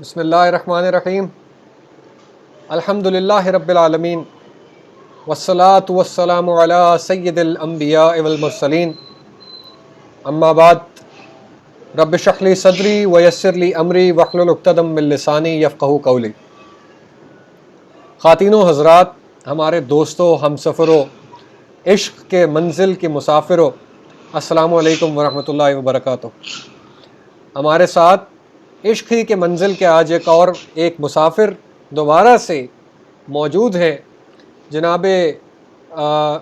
بسم اللہ الرحمن الرحیم الحمدللہ رب العالمین والصلاة والسلام علی سید الانبیاء والمرسلین اما بعد رب اشرح لی صدری ویسر لی امری واحلل عقدۃ من لسانی یفقہوا قولی۔ خواتین و حضرات، ہمارے دوستوں، ہم سفروں، عشق کے منزل کے مسافروں، السلام علیکم ورحمۃ اللہ وبرکاتہ۔ ہمارے ساتھ عشق ہی کے منزل کے آج ایک مسافر دوبارہ سے موجود ہیں۔ جناب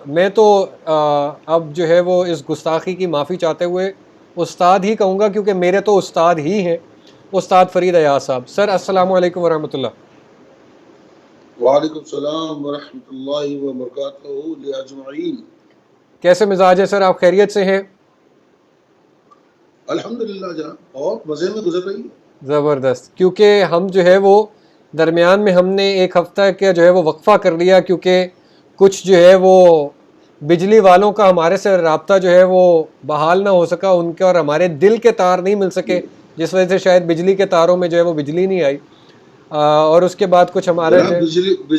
میں تو اب جو ہے وہ اس گستاخی کی معافی چاہتے ہوئے استاد ہی کہوں گا، کیونکہ میرے تو استاد ہی ہیں، استاد فرید ایاز صاحب۔ سر السلام علیکم ورحمۃ اللہ۔ وعلیکم السلام ورحمۃ اللہ وبرکاتہ لاجمعین۔ کیسے مزاج ہے سر؟ آپ خیریت سے ہیں؟ الحمدللہ جناب، بہت مزے میں گزر رہی ہے۔ زبردست، کیونکہ ہم جو ہے وہ درمیان میں ہم نے ایک ہفتہ کا جو ہے وہ وقفہ کر لیا، کیونکہ کچھ جو ہے وہ بجلی والوں کا ہمارے سے رابطہ جو ہے وہ بحال نہ ہو سکا، ان کے اور ہمارے دل کے تار نہیں مل سکے، جس وجہ سے شاید بجلی کے تاروں میں جو ہے وہ بجلی نہیں آئی، اور اس کے بعد کچھ ہمارے جو جناب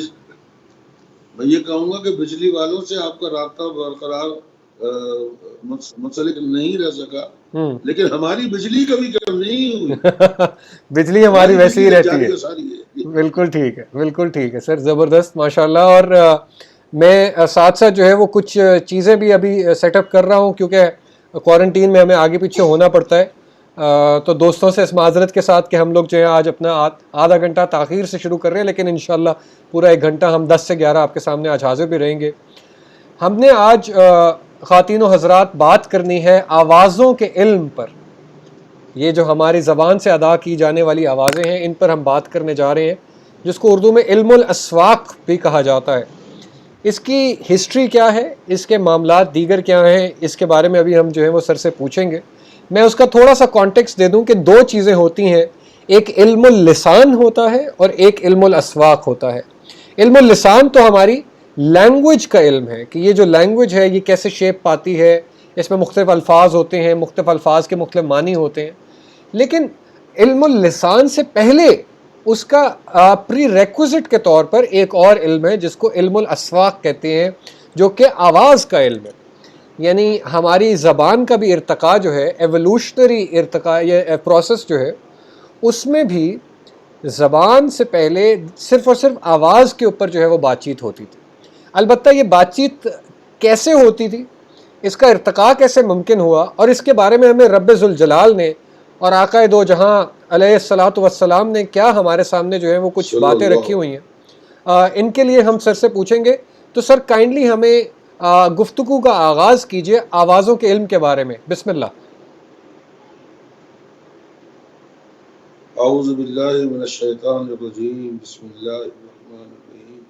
میں یہ کہوں گا کہ بجلی والوں سے آپ کا رابطہ برقرار منسلک نہیں رہ سکا، لیکن ہماری بجلی کبھی کم نہیں ہوئی۔ بجلی ہماری ویسی ہی رہتی جاری ہے۔ و ساری ہے۔ بالکل ٹھیک ہے، بالکل ٹھیک ہے سر، زبردست ماشاءاللہ۔ اور میں ساتھ ساتھ جو ہے وہ کچھ چیزیں بھی ابھی سیٹ اپ کر رہا ہوں، کیونکہ کوارنٹین میں ہمیں آگے پیچھے ہونا پڑتا ہے، تو دوستوں سے اس معذرت کے ساتھ کہ ہم لوگ جو ہے آج اپنا آدھا گھنٹہ تاخیر سے شروع کر رہے ہیں، لیکن انشاءاللہ پورا 1 گھنٹہ ہم 10 سے 11 آپ کے سامنے آج حاضر بھی رہیں گے۔ ہم نے آج خواتین و حضرات بات کرنی ہے آوازوں کے علم پر۔ یہ جو ہماری زبان سے ادا کی جانے والی آوازیں ہیں، ان پر ہم بات کرنے جا رہے ہیں، جس کو اردو میں علم الاسواق بھی کہا جاتا ہے۔ اس کی ہسٹری کیا ہے، اس کے معاملات دیگر کیا ہیں، اس کے بارے میں ابھی ہم جو ہے وہ سر سے پوچھیں گے۔ میں اس کا تھوڑا سا کانٹیکسٹ دے دوں کہ 2 چیزیں ہوتی ہیں، ایک علم اللسان ہوتا ہے اور ایک علم الاسواق ہوتا ہے۔ علم اللسان تو ہماری لینگویج کا علم ہے، کہ یہ جو لینگویج ہے یہ کیسے شیپ پاتی ہے، اس میں مختلف الفاظ ہوتے ہیں، مختلف الفاظ کے مختلف معنی ہوتے ہیں۔ لیکن علم اللسان سے پہلے اس کا پری ریکوزٹ کے طور پر ایک اور علم ہے جس کو علم الاسواق کہتے ہیں، جو کہ آواز کا علم ہے۔ یعنی ہماری زبان کا بھی ارتقاء جو ہے، ایولوشنری ارتقاء، یہ پروسیس جو ہے، اس میں بھی زبان سے پہلے صرف اور صرف آواز کے اوپر جو ہے وہ بات چیت ہوتی تھی۔ البتہ یہ بات چیت کیسے ہوتی تھی، اس کا ارتقاء کیسے ممکن ہوا، اور اس کے بارے میں ہمیں رب ذوالجلال نے اور آقا دو جہاں علیہ الصلاۃ والسلام نے کیا ہمارے سامنے جو ہے وہ کچھ باتیں رکھی ہوئی ہیں، ان کے لیے ہم سر سے پوچھیں گے۔ تو سر کائنڈلی ہمیں گفتگو کا آغاز کیجئے آوازوں کے علم کے بارے میں۔ بسم اللہ۔ اعوذ باللہ من الشیطان الرجیم، بسم اللہ الرحمن الرحیم،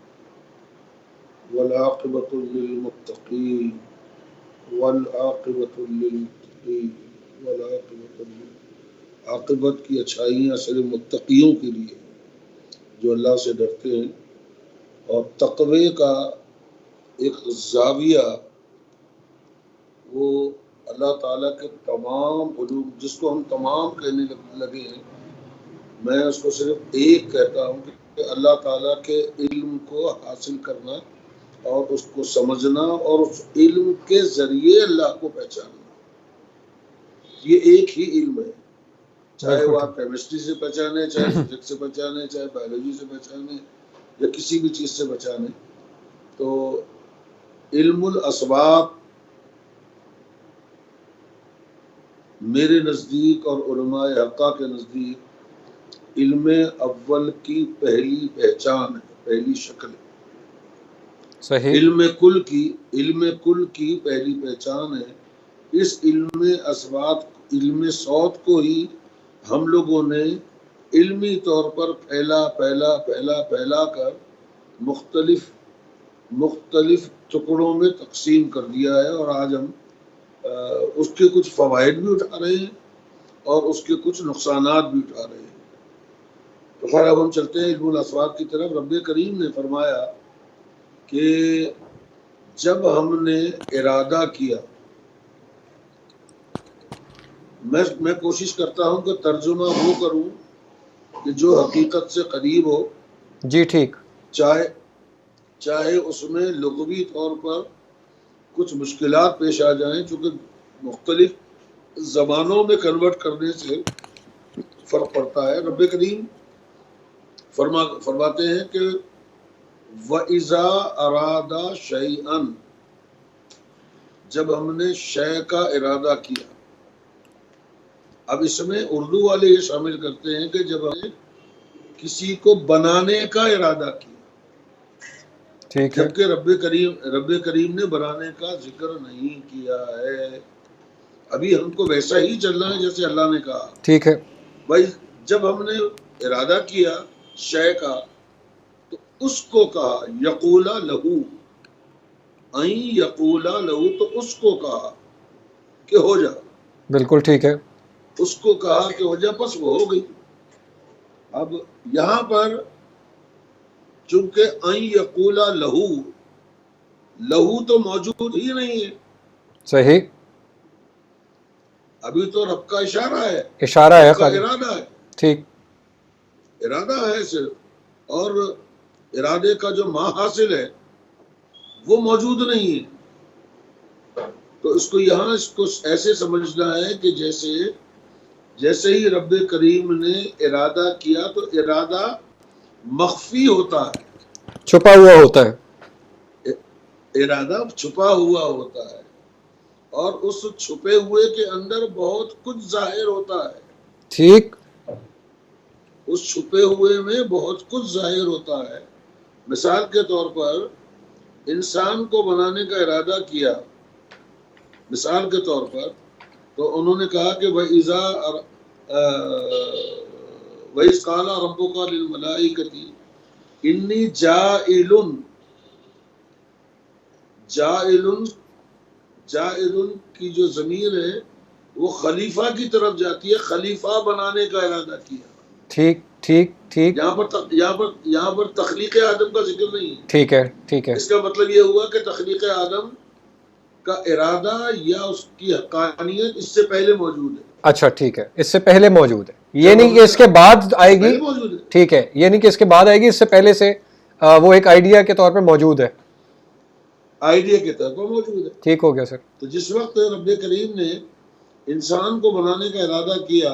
والعاقبۃ للمتقین والعاقبۃ للمتقین والعاقبۃ عاقبت کی اچھائیاں صرف متقیوں کے لیے، جو اللہ سے ڈرتے ہیں، اور تقوی کا ایک زاویہ وہ اللہ تعالیٰ کے تمام علوم، جس کو ہم تمام کہنے لگے ہیں، میں اس کو صرف ایک کہتا ہوں کہ اللہ تعالیٰ کے علم کو حاصل کرنا اور اس کو سمجھنا اور اس علم کے ذریعے اللہ کو پہچاننا، یہ ایک ہی علم ہے۔ چاہے وہ آپ کیمسٹری سے پہچانے، چاہے فزکس سے پہچانے، چاہے بایولوجی سے پہچانے، یا کسی بھی چیز سے پہچانے، تو علم الاسباب میرے نزدیک اور علماء حقہ کے نزدیک علم اول کی پہلی پہچان ہے، پہلی شکل ہے۔ صحیح۔ علم کل کی پہلی پہچان ہے۔ اس علم اسباب، علم صوت کو ہی ہم لوگوں نے علمی طور پر پھیلا کر مختلف ٹکڑوں میں تقسیم کر دیا ہے، اور آج ہم اس کے کچھ فوائد بھی اٹھا رہے ہیں اور اس کے کچھ نقصانات بھی اٹھا رہے ہیں۔ تو خیر اب ہم چلتے ہیں علم الاسباب کی طرف۔ رب کریم نے فرمایا کہ جب ہم نے ارادہ کیا، میں کوشش کرتا ہوں کہ ترجمہ وہ کروں کہ جو حقیقت سے قریب ہو، جی ٹھیک، چاہے اس میں لغوی طور پر کچھ مشکلات پیش آ جائیں، چونکہ مختلف زبانوں میں کنورٹ کرنے سے فرق پڑتا ہے۔ رب کریم فرماتے ہیں کہ وَإِذَا أَرَادَ شَيْئًا، جب ہم نے شے کا ارادہ کیا۔ اب اس میں اردو والے یہ شامل کرتے ہیں کہ جب ہم نے کسی کو بنانے کا ارادہ کیا، ٹھیک ہے، جبکہ رب کریم نے بنانے کا ذکر نہیں کیا ہے۔ ابھی ہم کو ویسا ہی چلنا ہے جیسے اللہ نے کہا۔ ٹھیک ہے، بھائی جب ہم نے ارادہ کیا شے کا تو اس کو کہا یقولا لہو، این یقولا لہو، تو اس کو کہا کہ ہو جا، بالکل ٹھیک ہے، اس کو کہا کہ ہو جا، بس وہ ہو گئی۔ اب یہاں پر چونکہ این یقولا لہو، لہو تو موجود ہی نہیں ہے، صحیح، ابھی تو رب کا اشارہ ہے، اشارہ ہے رب کا خالی، ارادہ ہے، ٹھیک، ارادہ ہے صرف، اور ارادے کا جو ما حاصل ہے وہ موجود نہیں ہے۔ تو اس کو یہاں اس کو ایسے سمجھنا ہے کہ جیسے ہی رب کریم نے ارادہ کیا تو ارادہ مخفی ہوتا ہے، چھپا ہوا ہوتا ہے، ارادہ چھپا ہوا ہوتا ہے، اور اس چھپے ہوئے کے اندر بہت کچھ ظاہر ہوتا ہے، ٹھیک، اس چھپے ہوئے میں بہت کچھ ظاہر ہوتا ہے۔ مثال کے طور پر انسان کو بنانے کا ارادہ کیا، مثال کے طور پر تو انہوں نے کہا کہ وَإِذْ قَالَ رَبُّكَ لِلْمَلَائِكَةِ إِنِّي جَاعِلٌ کی جو ضمیر ہے وہ خلیفہ کی طرف جاتی ہے، خلیفہ بنانے کا ارادہ کیا۔ ٹھیک ٹھیک ٹھیک، یہاں پر تخلیق آدم کا ذکر نہیں ہے۔ ٹھیک ہے، ٹھیک ہے، اس کا مطلب یہ ہوا کہ تخلیق آدم کا ارادہ یا اس کی حقانیت اس سے پہلے موجود ہے، اچھا ٹھیک ہے، اس سے پہلے موجود ہے، یہ نہیں کہ اس کے بعد آئے گی، پہلے موجود ہے، ٹھیک ہے، یہ نہیں کہ اس کے بعد آئے گی، اس سے پہلے سے وہ ایک آئیڈیا کے طور پہ موجود ہے، آئیڈیا کے طور پر موجود ہے۔ ٹھیک ہو گیا سر، تو جس وقت رب کریم نے انسان کو بنانے کا ارادہ کیا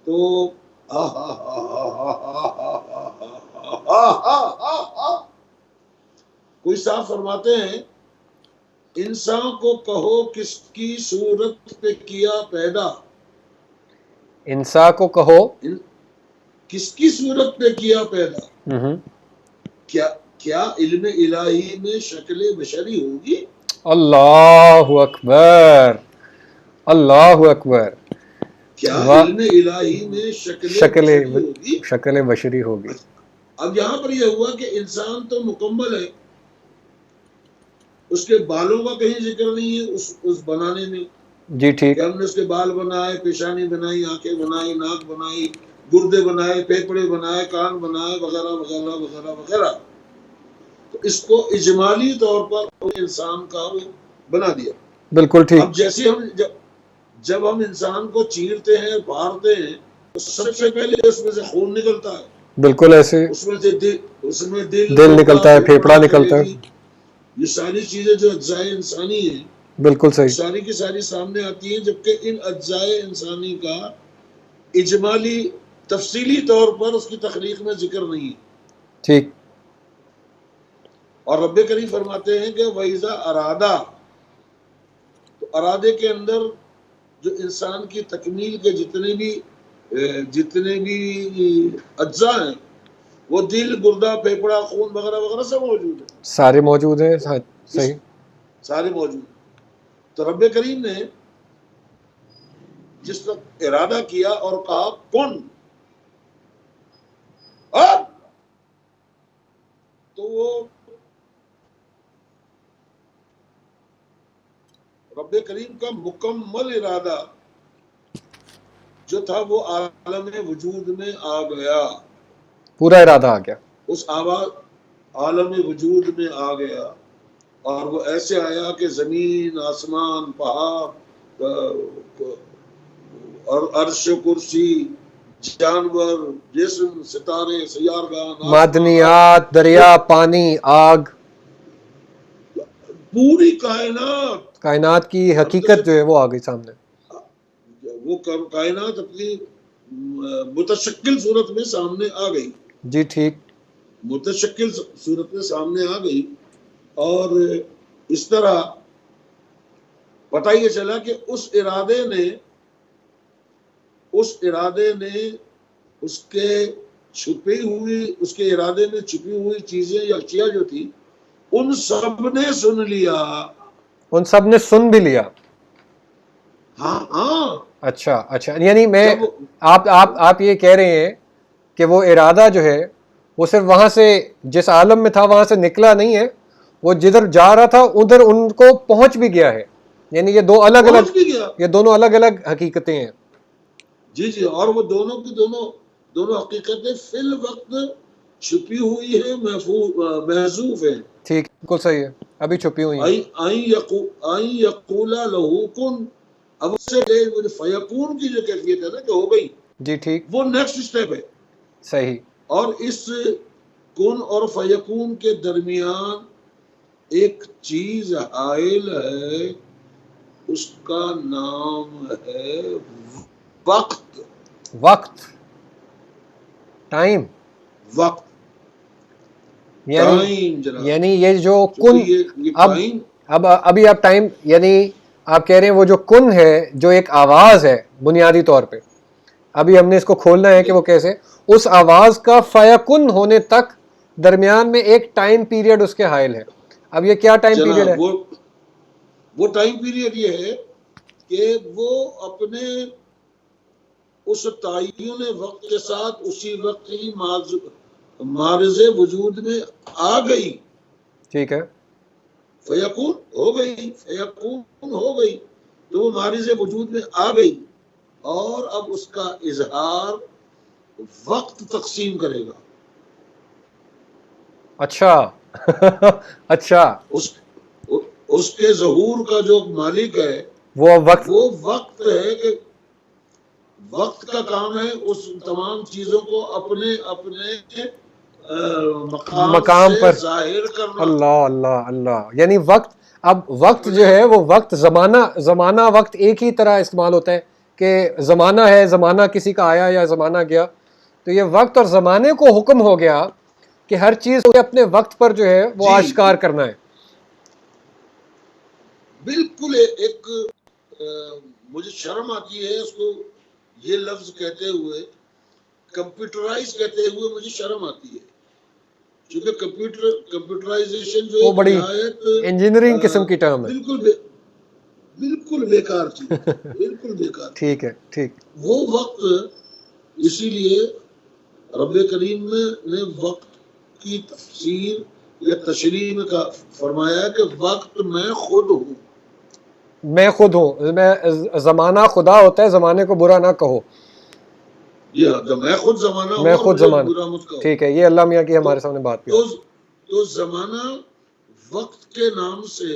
تو کوئی صاحب فرماتے ہیں انسان کو کہو کس کی صورت پہ کیا پیدا، انسا کو کہو، کس کی صورت پہ کیا پیدا، ہم، کیا علم الہی میں شکل بشری ہوگی؟ اللہ اکبر، اللہ اکبر، کیا واہ، علم الہی میں شکل بشری ہوگی، اب یہاں پر یہ ہوا کہ انسان تو مکمل ہے، اس کے بالوں کا کہیں ذکر نہیں ہے اس بنانے میں، جی ٹھیک، کہ ہم نے اس کے بال بنائے، پیشانی بنائی، آنکھیں بنائی، ناک بنائی، گردے بنائے، پھیپھڑے بنائے، کان بنائے، وغیرہ وغیرہ وغیرہ وغیرہ، تو اس کو اجمالی طور پر انسان کا وہ بنا دیا۔ بالکل ٹھیک، اب جیسے جب ہم انسان کو چیرتے ہیں، پھاڑتے ہیں، تو سب سے پہلے اس میں سے خون نکلتا ہے، بالکل ایسے، اس میں دل دل ہوگا، نکلتا ہے، پھیپڑا نکلتا کلیجی، ہے، یہ ساری چیزیں جو اجزائے انسانی ہیں بالکل صحیح، ساری کی ساری سامنے آتی ہیں، جبکہ ان اجزائے انسانی کا اجمالی تفصیلی طور پر اس کی تخلیق میں ذکر نہیں ہے۔ ٹھیک، اور رب کریم فرماتے ہیں کہ وَإِذَا أَرَادَ، تو ارادے کے اندر جو انسان کی تکمیل کے جتنے بھی اجزاء ہیں وہ دل، گردہ، پھیپڑا، خون وغیرہ وغیرہ سب موجود ہے، سارے موجود ہیں، صحیح، سارے موجود ہیں۔ تو رب کریم نے جس وقت ارادہ کیا اور کہا کن، اب تو وہ رب کریم کا مکمل ارادہ جو تھا وہ عالم وجود میں آ گیا، پورا ارادہ آ گیا، اس آواز عالم وجود میں آ گیا، اور وہ ایسے آیا کہ زمین، آسمان، پہاڑ اور عرش و کرسی، جانور، جسم، ستارے، سیارگان، معدنیات، دریا، پانی، آگ، پوری کائنات، کائنات کی حقیقت جو ہے وہ آ گئی سامنے. وہ کائنات اپنی متشکل صورت میں سامنے آ گئی. جی ٹھیک. متشکل صورت میں سامنے آ گئی. اور اس طرح پتہ یہ چلا کہ اس ارادے نے اس کے ارادے میں چھپی ہوئی چیزیں یا اشیاء جو تھی ان سب نے سن لیا. ان سب نے سن بھی لیا. ہاں. اچھا یعنی میں جب آپ یہ کہہ رہے ہیں کہ وہ ارادہ جو ہے وہ صرف وہاں سے جس عالم میں تھا وہاں سے نکلا نہیں ہے، وہ جدھر جا رہا تھا ادھر ان کو پہنچ بھی گیا ہے. یعنی یہ پہنچ بھی گیا. یہ دونوں الگ الگ حقیقتیں ہیں. جی اور وہ دونوں کی دونوں حقیقتیں فی الوقت چھپی ہوئی ہیں، محذوف ہیں. ٹھیک، بالکل صحیح ہے، ابھی چھپی ہوئی ہیں. آئیں یقولا لہو کن، اب سے فیکون کی جو کیفیت ہے نا کہ ہو گئی، جی ٹھیک، وہ نیکسٹ سٹیپ ہے. صحیح. اور اس کن اور فیکون کے درمیان ایک چیز حائل ہے، اس کا نام ہے وقت. ٹائم. یعنی یہ جو کن، ابھی آپ ٹائم، یعنی آپ کہہ رہے ہیں وہ جو کن ہے جو ایک آواز ہے بنیادی طور پہ، ابھی ہم نے اس کو کھولنا ہے کہ وہ کیسے اس آواز کا فیکن ہونے تک درمیان میں ایک ٹائم پیریڈ اس کے حائل ہے. اب یہ کیا ٹائم پیریڈ ہے؟ وہ ٹائم پیریڈ یہ ہے کہ وہ اپنے اس تعین وقت کے ساتھ اسی وقت ہی معرض وجود میں آ گئی. ٹھیک ہے. فیکون ہو گئی تو وہ معرض وجود میں آ گئی، اور اب اس کا اظہار وقت تقسیم کرے گا. اچھا. اس کے ظہور کا جو مالک ہے وہ وقت ہے، کہ وقت کا کام ہے اس تمام چیزوں کو اپنے مقام پر ظاہر کرنا. اللہ. یعنی وقت جو ہے وہ وقت زمانہ وقت ایک ہی طرح استعمال ہوتا ہے کہ زمانہ ہے، زمانہ کسی کا آیا یا زمانہ گیا. تو یہ وقت اور زمانے کو حکم ہو گیا کہ ہر چیز کو اپنے وقت پر جو ہے وہ آشکار کرنا ہے. بالکل. ایک مجھے شرم آتی ہے اس کو یہ لفظ کہتے ہوئے، کمپیوٹرائز کہتے ہوئے مجھے شرم آتی ہے، کیونکہ کمپیوٹرائزیشن جو وہ ایک بڑی نہایت انجینئرنگ قسم کی ٹرم ہے. بالکل بیکار چیز. بالکل بیکار. ٹھیک ہے. ٹھیک. وہ وقت، اسی لیے رب کریم نے وقت کی تفسیر یا تشریح میں فرمایا کہ وقت میں خود ہوں. میں زمانہ خدا ہوتا ہے، زمانے کو برا نہ کہو. میں خود زمانہ ہوں، میں خود خود زمانہ. برا مت کہو. ٹھیک ہے، یہ اللہ میاں کی ہمارے سامنے بات کیا. تو زمانہ وقت کے نام سے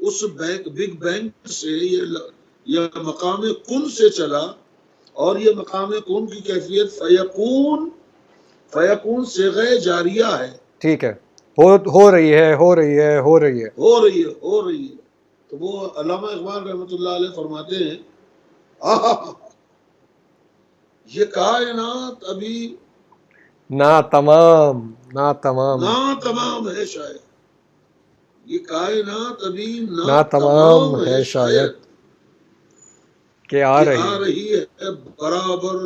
اس بگ بینگ سے یہ مقام کن سے چلا، اور یہ مقام کن کی کیفیت فیکون صیغہ جاریہ ہے. ٹھیک ہے. ہو رہی ہے. تو وہ علامہ اقبال رحمۃ اللہ علیہ فرماتے ہیں، یہ کائنات ابھی ناتمام ہے شاید. یہ کائنات ابھی ناتمام ہے شاید کہ آ رہی ہے برابر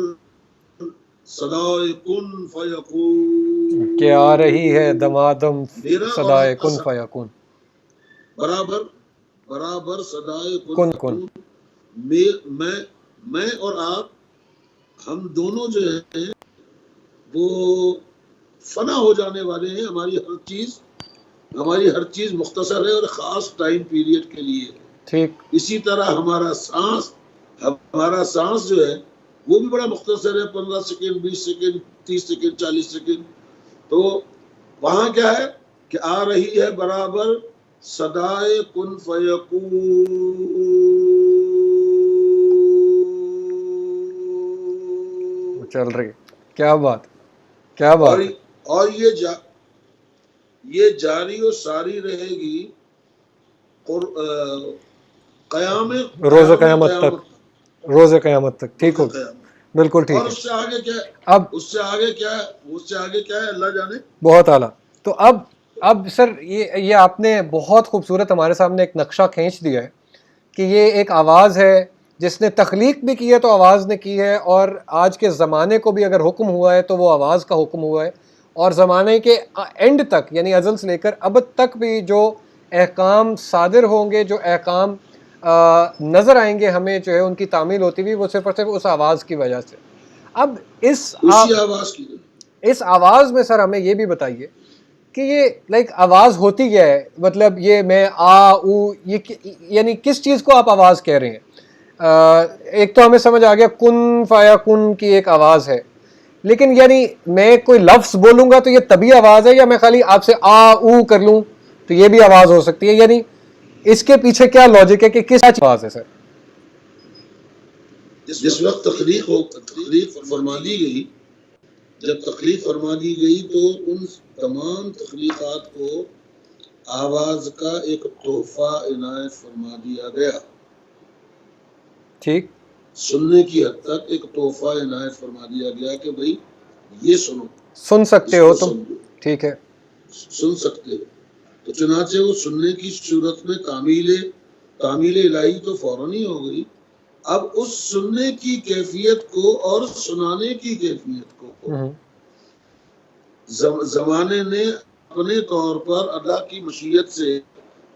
صدائے کن فیکون. کہ آ رہی ہے دمادم صدائے کن فیکون. برابر صدائے کن. میں اور آپ، ہم دونوں جو ہیں وہ فنا ہو جانے والے ہیں. ہماری ہر چیز مختصر ہے اور خاص ٹائم پیریڈ کے لیے. ٹھیک. اسی طرح ہمارا سانس جو ہے وہ بھی بڑا مختصر ہے، 15 سیکنڈ، 20 سیکنڈ، 30 سیکنڈ، 40 سیکنڈ. تو وہاں کیا ہے کہ آ رہی ہے برابر صدائے کن فیکون. چل رہی ہے. کیا بات کیا بات ہے. اور یہ جاری و ساری رہے گی روز قیامت تک. روز قیامت تک. ٹھیک ہو. بالکل ٹھیک اور ہے. اس سے آگے کیا ہے؟ اب اس سے آگے کیا ہے اللہ جانے. بہت اعلیٰ. تو اب سر یہ آپ نے بہت خوبصورت ہمارے سامنے ایک نقشہ کھینچ دیا ہے کہ یہ ایک آواز ہے جس نے تخلیق بھی کی ہے تو آواز نے کی ہے, اور آج کے زمانے کو بھی اگر حکم ہوا ہے تو وہ آواز کا حکم ہوا ہے, اور زمانے کے اینڈ تک یعنی ازل سے لے کر ابد تک بھی جو احکام صادر ہوں گے, جو احکام نظر آئیں گے ہمیں جو ہے ان کی تعمیل ہوتی ہوئی, وہ صرف اور صرف اس آواز کی وجہ سے. اب اسی آواز کی اس آواز میں سر ہمیں یہ بھی بتائیے کہ یہ لائک آواز ہوتی کیا ہے, مطلب یہ میں او یہ یعنی کس چیز کو آپ آواز کہہ رہے ہیں. ایک تو ہمیں سمجھ آ گیا کن فایا کن کی ایک آواز ہے, لیکن یعنی میں کوئی لفظ بولوں گا تو یہ تبھی آواز ہے, یا میں خالی آپ سے او کر لوں تو یہ بھی آواز ہو سکتی ہے؟ یعنی اس کے پیچھے کیا لاجک ہے کہ کس آواز ہے سر؟ جس وقت تخلیق فرما دی گئی, جب تخلیق فرما دی گئی تو ان تمام تخلیقات کو آواز کا ایک تحفہ عنایت فرما دیا گیا. ٹھیک. سننے کی حد تک ایک تحفہ عنایت فرما دیا گیا کہ بھئی یہ سن سکتے ہو تم. ٹھیک ہے. سن سکتے ہو. تو چنانچہ وہ سننے کی صورت میں تعمیل الہی تو فوراً ہی ہو گئی. اب اس سننے کی کیفیت کو اور سنانے کی کیفیت کو زمانے نے اپنے طور پر اللہ کی مشیت سے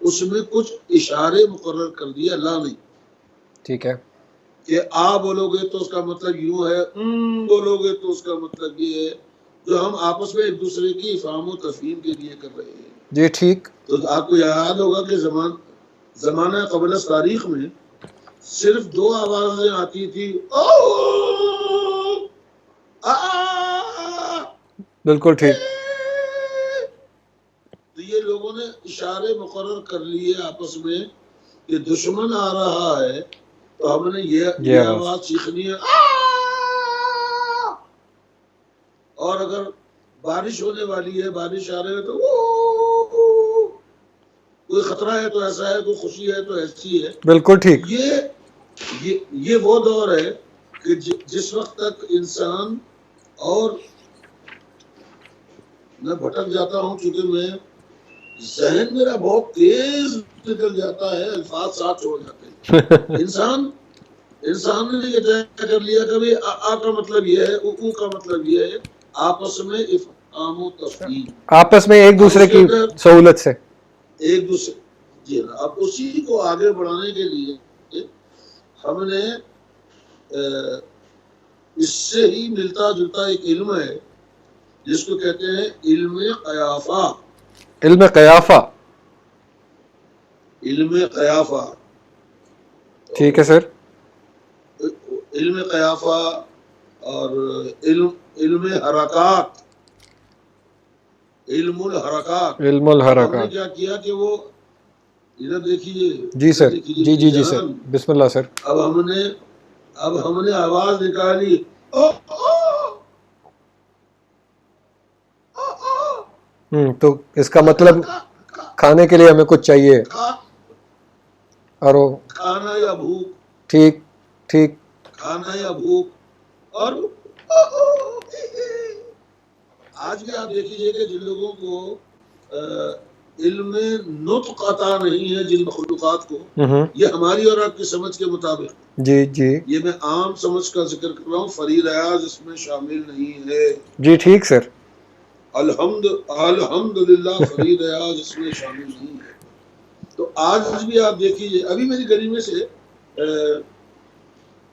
اس میں کچھ اشارے مقرر کر دیے اللہ نے. ٹھیک ہے. کہ بولو گے تو اس کا مطلب یوں ہے, بولو گے تو اس کا مطلب یہ ہے, جو ہم آپس میں ایک دوسرے کی افہام و تفہیم کے لیے کر رہے ہیں. جی ٹھیک. تو آپ کو یاد ہوگا کہ زمانہ قبل از تاریخ میں صرف 2 آوازیں آتی تھی, بالکل ٹھیک. تو یہ لوگوں نے اشارے مقرر کر لیے آپس میں کہ دشمن آ رہا ہے تو ہم نے یہ آواز سیکھنی ہے, اور اگر بارش ہونے والی ہے, بارش آ رہی ہے تو کوئی خطرہ ہے تو ایسا ہے, کوئی خوشی ہے تو ایسی ہے. بالکل ٹھیک. یہ وہ دور ہے کہ جس وقت تک انسان, اور میں بھٹک جاتا ہوں چونکہ میں ذہن میرا بہت تیز نکل جاتا ہے, الفاظ ساتھ چھوڑ جاتے ہیں. انسان نے یہ طے کر لیا کہ کا مطلب یہ ہے, او کا مطلب یہ ہے, آپس میں افہام و تفہیم, آپس میں ایک دوسرے کی سہولت سے ایک دوسرے. جی ہاں. اب اسی کو آگے بڑھانے کے لیے ہم نے اس سے ہی ملتا جلتا ایک علم ہے جس کو کہتے ہیں علم قیافہ. علم قیافہ. علم قیافہ. ٹھیک ہے سر. علم قیافہ اور علم حرکات, علم الحرکات. علم الحرکات. ہم نے کیا کیا کہ وہ ادھر دیکھیے. جی سر. جی سر. بسم اللہ سر. اب ہم نے آواز نکالی, تو اس کا مطلب کھانے کے لیے ہمیں کچھ چاہیے, اور کھانا یا بھوک. ٹھیک ٹھیک. کھانا یا بھوک. اور آج بھی آپ دیکھیے کہ جن لوگوں کو علم نطق عطا نہیں ہے, جن مخلوقات کو, یہ ہماری اور آپ کی سمجھ کے مطابق, جی یہ میں عام سمجھ کا ذکر کر رہا ہوں, فرید ایاز اس میں شامل نہیں ہے. جی ٹھیک سر. الحمدللہ فرید ایاز اس میں شامل نہیں ہے. تو آج بھی آپ دیکھیے, ابھی میری گلی میں سے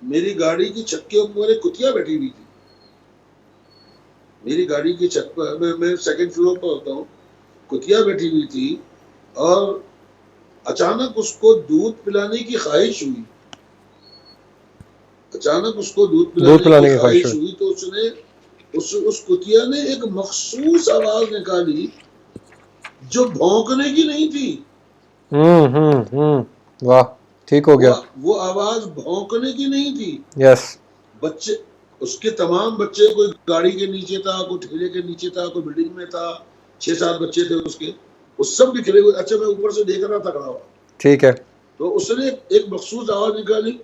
میری گاڑی کی چھت کے اوپر ایک کتیا بیٹھی ہوئی تھی. میری گاڑی کی چھت پر, میں سیکنڈ فلور پر ہوتا ہوں, کتیا بیٹھی ہوئی تھی, اور اچانک اس کو دودھ پلانے کی خواہش ہوئی. تو اس کتیا نے ایک مخصوص آواز نکالی جو بھونکنے کی نہیں تھی. واہ, ٹھیک ہو گیا. وہ آواز بھونکنے کی نہیں تھی. یس. اس کے تمام بچے کوئی گاڑی کے نیچے تھا, کوئی ٹھیلے کے نیچے تھا, کوئی بلڈنگ میں تھا, 6-7 بچے تھے اس کے, وہ سب بکھرے ہوئے. اچھا میں اوپر سے دیکھ رہا تھا کھڑا ہوا, ٹھیک ہے, تو اس نے ایک مخصوص آواز نکالی,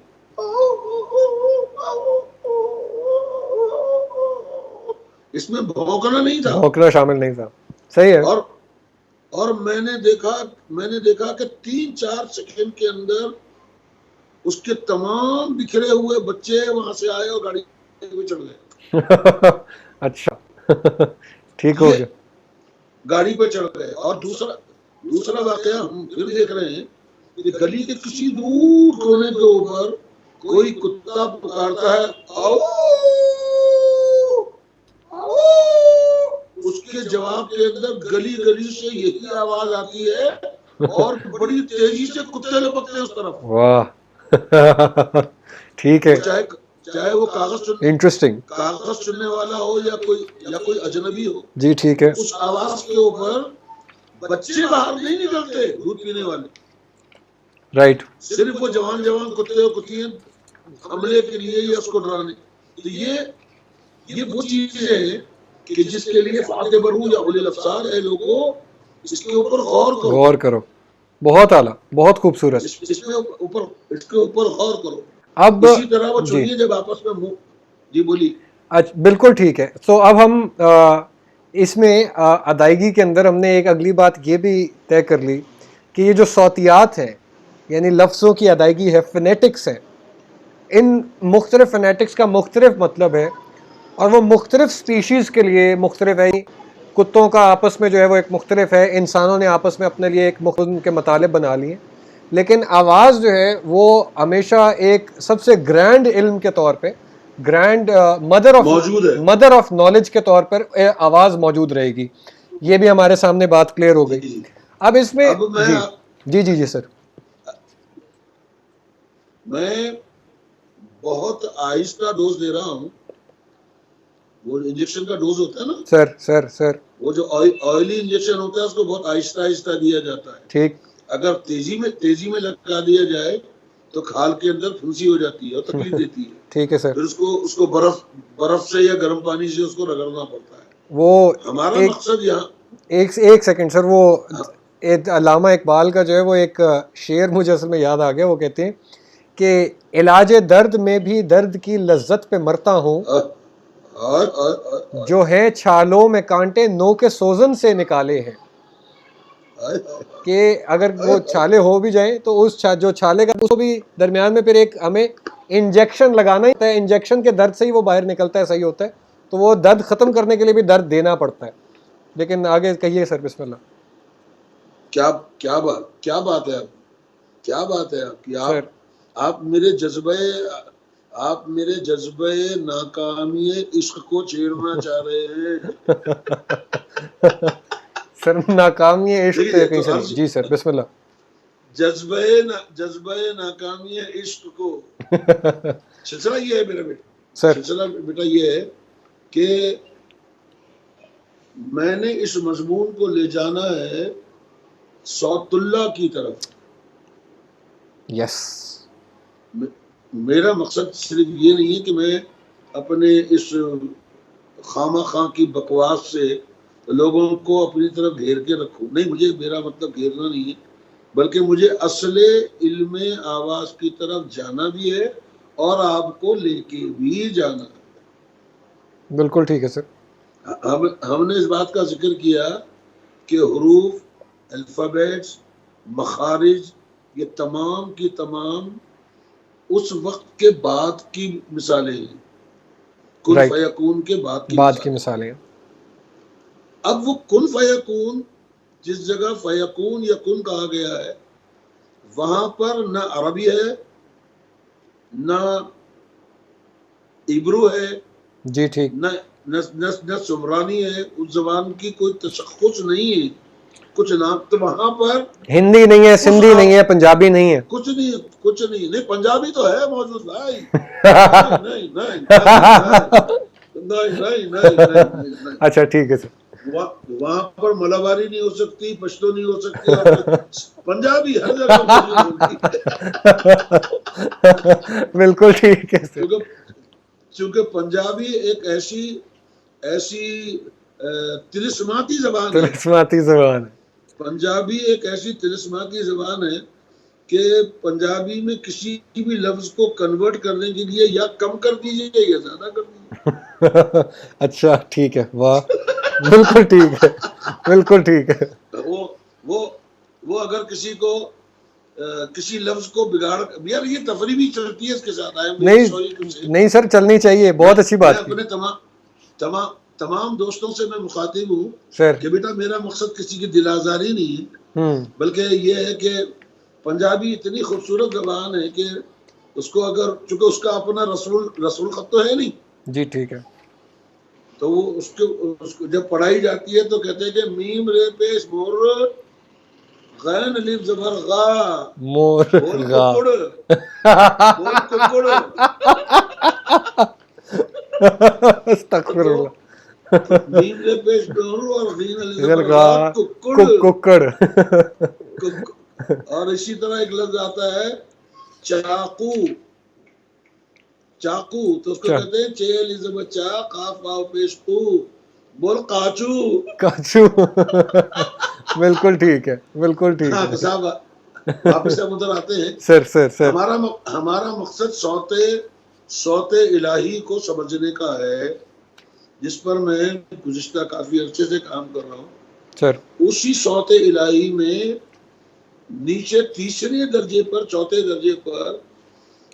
اس میں بھونکنا نہیں تھا, بھونکنا شامل نہیں تھا, صحیح ہے. اور میں نے دیکھا کہ 3-4 سیکنڈ کے اندر اس کے تمام بکھرے ہوئے بچے وہاں سے آئے اور گاڑی پہ چڑھ گئے. اچھا ٹھیک ہو گیا, گاڑی پہ چڑھ گئے. اور دوسرا واقعہ ہم پھر دیکھ رہے ہیں کہ گلی کے کسی دور کونے کے اوپر کوئی کتا پکارتا ہے, آؤ, اس کے جواب کے اندر گلی سے یہی آواز آتی ہے اور بڑی تیزی سے کتے لپکتے ہیں اس طرف. واہ ٹھیک ہے, چاہے وہ انٹرسٹنگ, کاغذ چننے والا ہو یا کوئی اجنبی ہو. جی ٹھیک ہے, اس آواز کے اوپر بچے باہر نہیں نکلتے دودھ پینے والے, رائٹ, صرف وہ جوان کتے اور کتیاں حملے کے لیے یا اس کو ڈرانے. تو یہ وہ چیزیں ہیں کہ جس کے لیے فاتح برو یا اولی الابصار ہے لوگوں, اس کے اوپر غور کرو. بہت اعلیٰ, بہت خوبصورت, اس کے اوپر غور کرو. اب اسی طرح وہ چنیے جب آپس میں جی بولی. اچھا بالکل ٹھیک ہے. تو اب ہم اس میں ادائیگی کے اندر ہم نے ایک اگلی بات یہ بھی طے کر لی کہ یہ جو صوتیات ہیں یعنی لفظوں کی ادائیگی ہے, فنیٹکس ہے, ان مختلف فنیٹکس کا مختلف مطلب ہے اور وہ مختلف سپیشیز کے لیے مختلف ہے. کتوں کا آپس میں جو ہے وہ ایک مختلف ہے, انسانوں نے آپس میں اپنے لیے ایک مختلف کے مطالب بنا لیے, لیکن آواز جو ہے وہ ہمیشہ ایک سب سے گرینڈ علم کے طور پہ, گرینڈ مدر آف نالج کے طور پر آواز موجود رہے گی. یہ بھی ہمارے سامنے بات کلیئر ہو گئی. اب اس میں جی سر, میں بہت آہستہ ڈوز دے رہا ہوں. وہ انجیکشن کا ڈوز ہوتا ہے نا سر وہ جو آئلی انجیکشن ہوتا ہے اس کو بہت آہستہ دیا جاتا ہے. ٹھیک, اگر تیزی میں لگا دیا جائے تو کھال کے اندر پھنسی ہو جاتی ہے اور تکلیف دیتی ہے. ٹھیک ہے سر, پھر اس کو برف سے یا گرم پانی سے اس کو رگڑنا پڑتا ہے. وہ ہمارا مقصد یہاں ایک سیکنڈ سر, وہ علامہ اقبال کا جو ہے وہ ایک شعر مجھے اصل میں یاد آ گیا. وہ کہتے ہیں کہ علاج درد میں بھی درد کی لذت پہ مرتا ہوں, جو ہے چھالوں میں کانٹے نو کے سوزن سے نکالے ہیں. کہ اگر وہ چھالے ہو بھی جائیں تو اس جو چھالے کا اس کو بھی درمیان میں پھر ایک ہمیں انجیکشن لگانا ہی ہوتا ہے, انجیکشن کے درد سے ہی وہ باہر نکلتا ہے, صحیح ہوتا ہے. تو وہ درد ختم کرنے کے لیے بھی درد دینا پڑتا ہے. لیکن آگے کہیے سر, بسم اللہ. کیا بات ہے کہ آپ میرے جذبے ناکامی عشق کو چھیڑنا چاہ رہے ہیں. سر ناکامی عشق کہیں سے نہیں. جی سر بسم اللہ. جذبے ناکامی عشق کو سلسلہ یہ ہے میرا بیٹا, سلسلہ بیٹا یہ ہے کہ میں نے اس مضمون کو لے جانا ہے صوت اللہ کی طرف. یس, میرا مقصد صرف یہ نہیں ہے کہ میں اپنے اس خواہ کی بکواس سے لوگوں کو اپنی طرف گھیر کے رکھوں. نہیں, میرا مطلب گھیرنا نہیں ہے, بلکہ مجھے اصل علم آواز کی طرف جانا بھی ہے اور آپ کو لے کے بھی جانا ہے. بالکل ٹھیک ہے سر. ہم نے اس بات کا ذکر کیا کہ حروف, الفابیٹس, مخارج, یہ تمام کی تمام اس وقت کے بعد کی مثالیں ہیں, کن فیکون کے بعد کی مثالیں. اب وہ کن فیکون, جس جگہ فیکون یا کن کہا گیا ہے وہاں پر نہ عربی ہے نہ عبرو ہے, جی ٹھیک, نہ سمرانی ہے, اس زبان کی کوئی تشخص نہیں ہے. کچھ نام تو وہاں پر ہندی نہیں ہے, سندھی نہیں ہے, پنجابی نہیں ہے, کچھ نہیں. پنجابی تو ہے موجود بھائی. نہیں. اچھا ٹھیک ہے سر. وہاں پر ملاباری نہیں ہو سکتی, پشتو نہیں ہو سکتی, پنجابی ہر جگہ موجود ہوگی. بالکل ٹھیک ہے سر. چونکہ پنجابی ایک ایسی طلسماتی زبان ہے. طلسماتی زبان ہے. پنجابی ایک ایسی طلسماتی زبان ہے کہ پنجابی میں کسی بھی لفظ کو کنورٹ کرنے کے لیے یا کم کر دیجیے یا زیادہ کر دیجیے. اچھا ٹھیک ہے, واہ بالکل ٹھیک ہے, بالکل ٹھیک ہے. وہ اگر کسی کو کسی لفظ کو بگاڑ, یار یہ تفریح بھی چلتی ہے اس کے ساتھ. نہیں سر, چلنی چاہیے, بہت اچھی بات کی. میں اپنے تمام دوستوں سے میں مخاطب ہوں سر کہ بیٹا میرا مقصد کسی کی دل آزاری نہیں ہے, بلکہ یہ ہے کہ پنجابی اتنی خوبصورت زبان ہے کہ اس کو اگر, چونکہ اس کا اپنا رسول خط تو ہے نہیں. جی ٹھیک ہے. تو وہ اس کو جب پڑھائی جاتی ہے تو کہتے ہیں کہ میم رے پیش مور غین الف زبر غا مور بول غا. ککڑ. استغفر اللہ. میم رے پیش مور اور غین الف زبر غا غا ککڑ. اور اسی طرح ایک لفظ آتا ہے چاقو. تو اس کو کہتے ہیں چیل از بچا قاف واو پیش کو بول کاچو. بالکل ٹھیک ہے, بالکل ٹھیک ہے. صاحب واپس ہم ادھر آتے ہیں. سر ہمارا مقصد صوت الہی کو سمجھنے کا ہے, جس پر میں گزشتہ کافی عرصے سے کام کر رہا ہوں. سر اسی صوت الہی میں نیچے تیسرے درجے پر, چوتھے درجے پر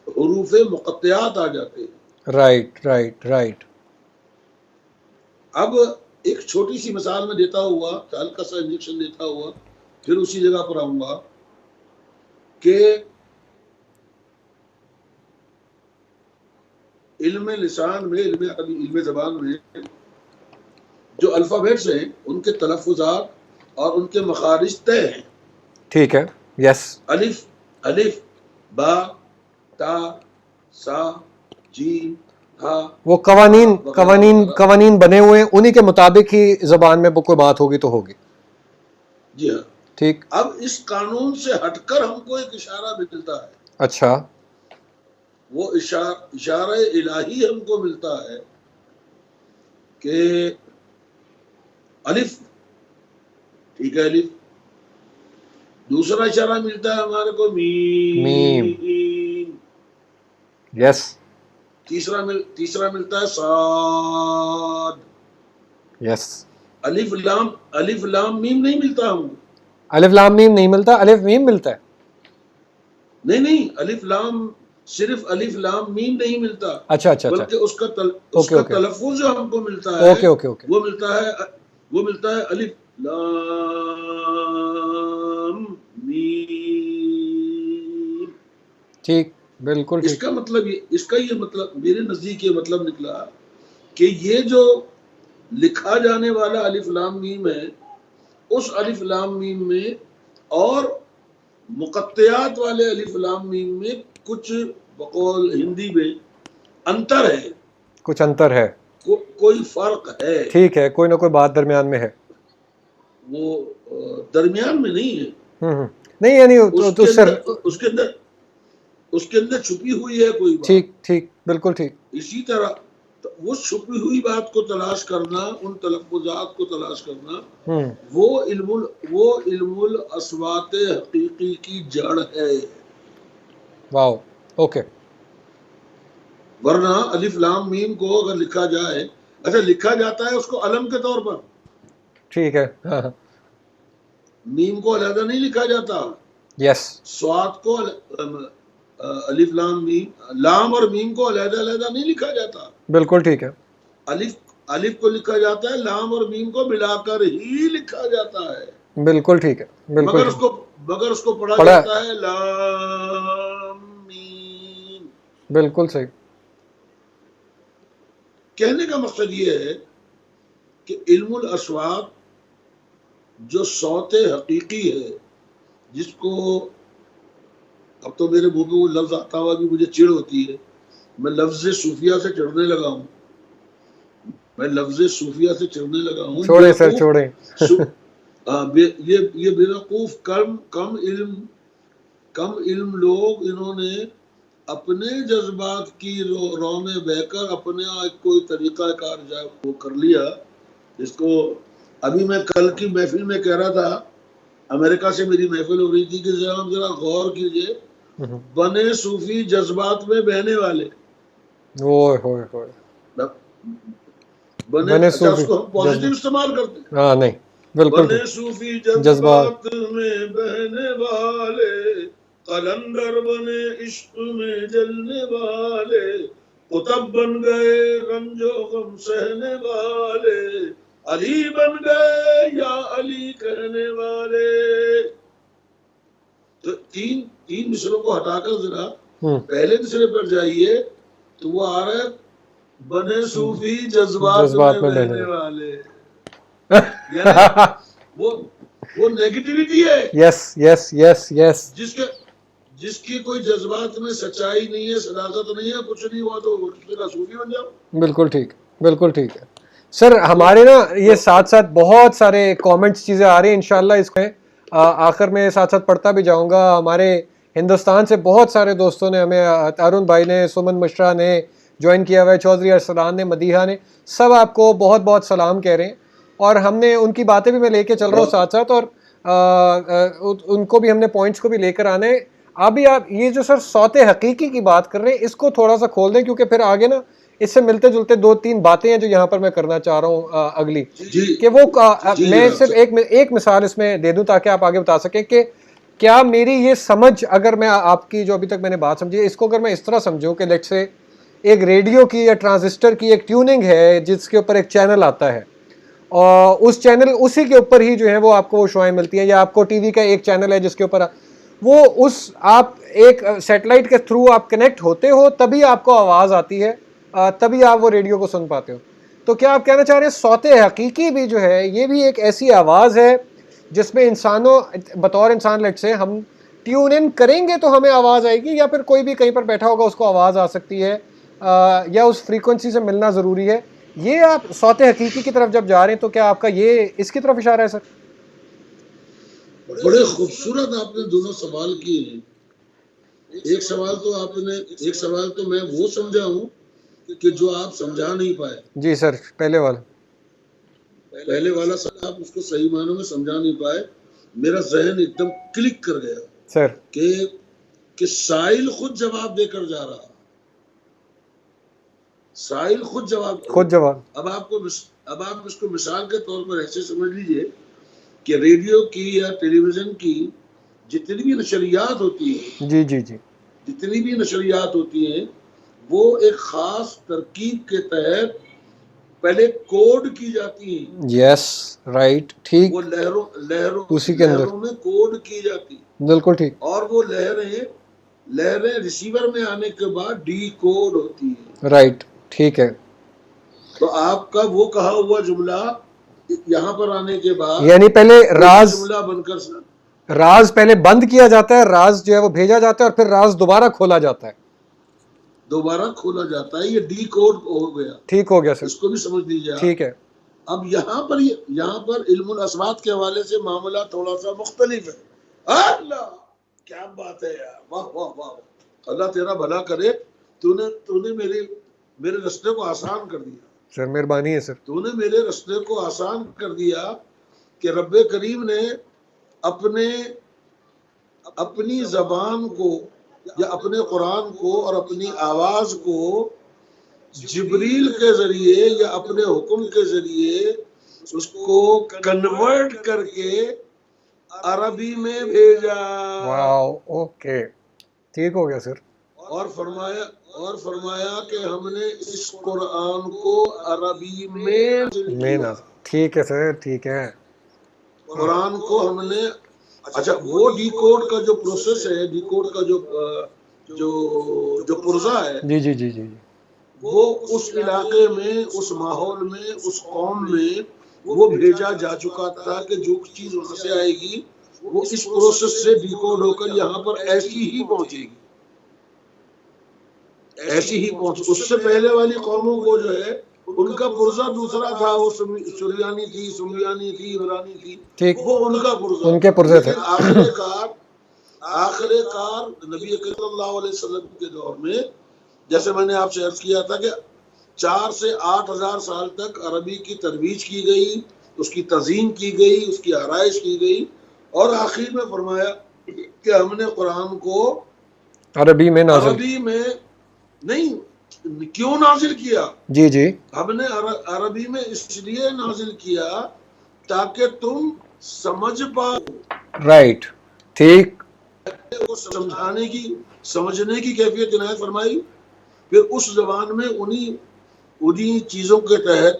حروف مقطعات آ جاتے ہیں. رائٹ. اب ایک چھوٹی سی مثال میں دیتا ہوا, ہلکا سا انجیکشن دیتا ہوا, پھر اسی جگہ پر آؤں گا کہ علم لسان میں, علم زبان میں جو الفابیٹس ہیں ان کے تلفظات اور ان کے مخارج طے ہیں. ٹھیک ہے. یس. الف با تا سا جیم ہا. وہ قوانین بنے ہوئے ہیں, انہی کے مطابق ہی زبان میں کوئی بات ہوگی تو ہوگی. جی ہاں. ٹھیک. اب اس قانون سے ہٹ کر ہم کو ایک اشارہ ملتا ہے. اچھا. وہ اشارہ الہی ہم کو ملتا ہے کہ الف, ٹھیک ہے, الف. دوسرا اشارہ ملتا ہے ہمارے کو میم. یس. تیسرا ملتا ہے صاد. یس. الف لام میم نہیں ملتا ہم کو. الف لام میم نہیں ملتا, الف میم ملتا ہے. نہیں, الف لام, صرف الف لام میم نہیں ملتا. اچھا. بلکہ اس کا تلفظ جو ہم کو ملتا ہے وہ ملتا ہے الف لام میم. ٹھیک, بالکل ٹھیک. اس کا یہ مطلب میرے نزدیک یہ مطلب نکلا کہ یہ جو لکھا جانے والا الف لام میم ہے, اس الف لام میم میں اور مقطعات والے الف لام میم میں کچھ بقول ہندی میں انتر ہے. کچھ انتر ہے, کوئی فرق ہے. ٹھیک ہے, کوئی نہ کوئی بات درمیان میں ہے. وہ درمیان میں نہیں ہے. نہیں یعنی اس کے اندر چھپی ہوئی ہے کوئی بات. ٹھیک, بالکل ٹھیک. اسی طرح وہ چھپی ہوئی بات کو تلاش کرنا, ان تلفظات کو تلاش کرنا, وہ علم الاصوات حقیقی کی جڑ ہے. واو, اوکے. ورنہ الف لام میم کو اگر لکھا جائے, اچھا لکھا جاتا ہے اس کو علم کے طور پر. ٹھیک ہے. میم کو علیحدہ نہیں لکھا جاتا. یس. صاد کو الف لام میم, لام اور میم کو علیحدہ نہیں لکھا جاتا. بالکل ٹھیک ہے. الف کو لکھا جاتا ہے, لام اور میم کو ملا کر ہی لکھا جاتا ہے. بالکل ٹھیک ہے. مگر اس کو پڑھا جاتا ہے لام میم. بالکل صحیح. کہنے کا مقصد یہ ہے کہ علم الاصوات جو صوت حقیقی ہے, جس کو اب تو میرے منہ پہ وہ لفظ آتا ہوا بھی مجھے چڑ ہوتی ہے, میں لفظ صوفیہ سے چڑھنے لگا ہوں. چھوڑیں سر, چھوڑیں. یہ بیوقوف کم علم لوگ, انہوں نے اپنے جذبات کی رو میں بہ کر اپنے کوئی طریقہ کار وہ کر لیا، جس کو ابھی میں کل کی محفل میں کہہ رہا تھا، امریکہ سے میری محفل ہو رہی تھی کہ ذرا غور کیجئے، بنے صوفی جذبات میں بہنے والے، بنے اچھا اس کو ہم پازیٹیو استعمال کرتے ہیں، ہاں نہیں بالکل بنے صوفی جذبات میں بہنے والے، قلندر بنے عشق میں جلنے والے، قطب بن گئے رنج و غم سہنے والے، علی بن گئے یا علی کہنے والے۔ تو تین مصروں کو ہٹا کر ذرا پہلے مصرے پر جائیے تو وہ آ رہا ہے بنے صوفی جذبات میں بہنے والے، وہ نیگیٹیوٹی ہے، یس یس یس یس، جس کی کوئی جذبات میں سچائی نہیں ہے، صداقت نہیں ہے، کچھ نہیں ہوا تو صوفی بن جاؤ۔ بالکل ٹھیک، بالکل ٹھیک ہے سر۔ ہمارے نا یہ ساتھ ساتھ بہت سارے کامنٹس چیزیں آ رہی ہیں، انشاءاللہ اس میں آخر میں ساتھ ساتھ پڑھتا بھی جاؤں گا۔ ہمارے ہندوستان سے بہت سارے دوستوں نے ہمیں، ارون بھائی نے، سمن مشرا نے جوائن کیا ہوا ہے، چودھری ارسلان نے، مدیحہ نے، سب آپ کو بہت بہت سلام کہہ رہے ہیں، اور ہم نے ان کی باتیں بھی میں لے کے چل رہا ہوں ساتھ ساتھ، اور ان کو بھی ہم نے پوائنٹس کو بھی لے کر آنے۔ ابھی آپ یہ جو سر صوت حقیقی کی بات کر رہے ہیں، اس کو تھوڑا سا کھول دیں، کیونکہ پھر آگے نا اس سے ملتے جلتے 2-3 باتیں ہیں جو یہاں پر میں کرنا چاہ رہا ہوں اگلی، کہ وہ میں صرف ایک مثال اس میں دے دوں تاکہ آپ آگے بتا سکیں کہ کیا میری یہ سمجھ، اگر میں آپ کی جو ابھی تک میں نے بات سمجھی، اس کو اگر میں اس طرح سمجھوں کہ لیٹ سے ایک ریڈیو کی یا ٹرانزسٹر کی ایک ٹیوننگ ہے جس کے اوپر ایک چینل آتا ہے، اور اس چینل اسی کے اوپر ہی جو ہے وہ آپ کو وہ شوائیں ملتی ہیں، یا آپ کو ٹی وی کا ایک چینل ہے جس کے اوپر وہ آپ ایک سیٹلائٹ کے تھرو آپ کنیکٹ ہوتے ہو، تبھی آپ کو آواز آتی ہے، تبھی آپ وہ ریڈیو کو سن پاتے ہو۔ تو کیا آپ کہنا چاہ رہے ہیں صوت حقیقی بھی جو ہے یہ بھی ایک ایسی آواز ہے جس میں انسانوں بطور انسان لیٹ سے ہم ٹیون ان کریں گے تو ہمیں آواز آئے گی، یا پھر کوئی بھی کہیں پر بیٹھا ہوگا اس کو آواز آ سکتی ہے، یا اس فریکوینسی سے ملنا ضروری ہے؟ یہ آپ صوت حقیقی کی طرف جب جا رہے ہیں تو کیا آپ کا یہ اس کی طرف اشارہ ہے سر؟ بڑے خوبصورت آپ نے دونوں سوال کیے ہیں۔ ایک سوال تو میں وہ سمجھا ہوں کہ جو آپ سمجھا نہیں پائے۔ جی سر، پہلے والا سر آپ اس کو صحیح معنوں میں سمجھا نہیں پائے، میرا ذہن ایک دم کلک کر گیا سر کہ سائل خود جواب دے کر جا رہا، سائل خود جواب۔ اب آپ اس کو مثال کے طور پر ایسے سمجھ لیجئے کہ ریڈیو کی یا ٹیلی ویژن کی جتنی بھی نشریات ہوتی ہیں، جی جتنی بھی نشریات ہوتی ہیں، وہ ایک خاص ترکیب کے تحت پہلے کوڈ کی جاتی ہیں۔ یس رائٹ، ٹھیک، وہ اسی کے اندر لہروں میں کوڈ کی جاتی، بالکل ٹھیک، اور وہ لہریں ریسیور میں آنے کے بعد ڈی کوڈ ہوتی ہیں۔ رائٹ، ٹھیک ہے۔ تو آپ کا وہ کہا ہوا جملہ یہاں پر آنے کے بعد یعنی پہلے جملہ بن کر راز پہلے بند کیا جاتا ہے، راز جو ہے وہ بھیجا جاتا ہے، اور پھر راز دوبارہ کھولا جاتا ہے، یہ ڈی کوڈ ہو گیا۔ ٹھیک ہو گیا سر، اس کو بھی سمجھ لیجیے۔ ٹھیک ہے۔ اب یہاں پر علم الاصوات کے حوالے سے معاملہ تھوڑا سا مختلف ہے۔ اللہ کیا بات ہے یار، واہ واہ واہ، اللہ تیرا بھلا کرے، تو نے میرے رستے کو آسان کر دیا سر، مہربانی ہے سر، تو نے میرے رستے کو آسان کر دیا کہ رب کریم نے اپنی زبان کو یا اپنے قرآن کو اور اپنی آواز کو جبریل کے ذریعے یا اپنے حکم کے ذریعے اس کو کنورٹ کر کے عربی میں بھیجا۔ واو، اوکے، ٹھیک ہو گیا سر، اور فرمایا کہ ہم نے اس قرآن کو عربی میں ٹھیک ہے سر، ٹھیک ہے، قرآن کو ہم نے، اچھا وہ ڈی کوڈ کا جو پروسیس ہے، ڈی کوڈ کا جو پرزہ ہے، جی وہ اس علاقے میں، اس ماحول میں، اس قوم میں وہ بھیجا جا چکا تھا کہ جو چیز وہاں سے آئے گی وہ اس پروسیس سے ڈی کوڈ ہو کر یہاں پر ایسی ہی پہنچے گی، اس سے پہلے والی قوموں کو جو ہے ان کا پرزہ دوسرا تھا، وہ سریانی تھی، عبرانی تھی، ٹھیک، وہ ان کا پرزہ، ان کے پرزے تھے، آخر کار نبی کریم صلی اللہ علیہ وسلم کے دور میں، جیسے میں نے آپ سے عرض کیا تھا کہ 4 سے 8 ہزار سال تک عربی کی ترویج کی گئی، اس کی تزئین کی گئی، اس کی آرائش کی گئی، اور آخر میں فرمایا کہ ہم نے قرآن کو عربی میں نازل عربی میں نہیں کیوں نازل کیا؟ جی جی ہم نے عربی میں اس لیے نازل کیا تاکہ تم سمجھ پاؤ، رائٹ ٹھیک کو سمجھنے کی کیفیت عنایت فرمائی. پھر اس زبان میں انہی چیزوں کے تحت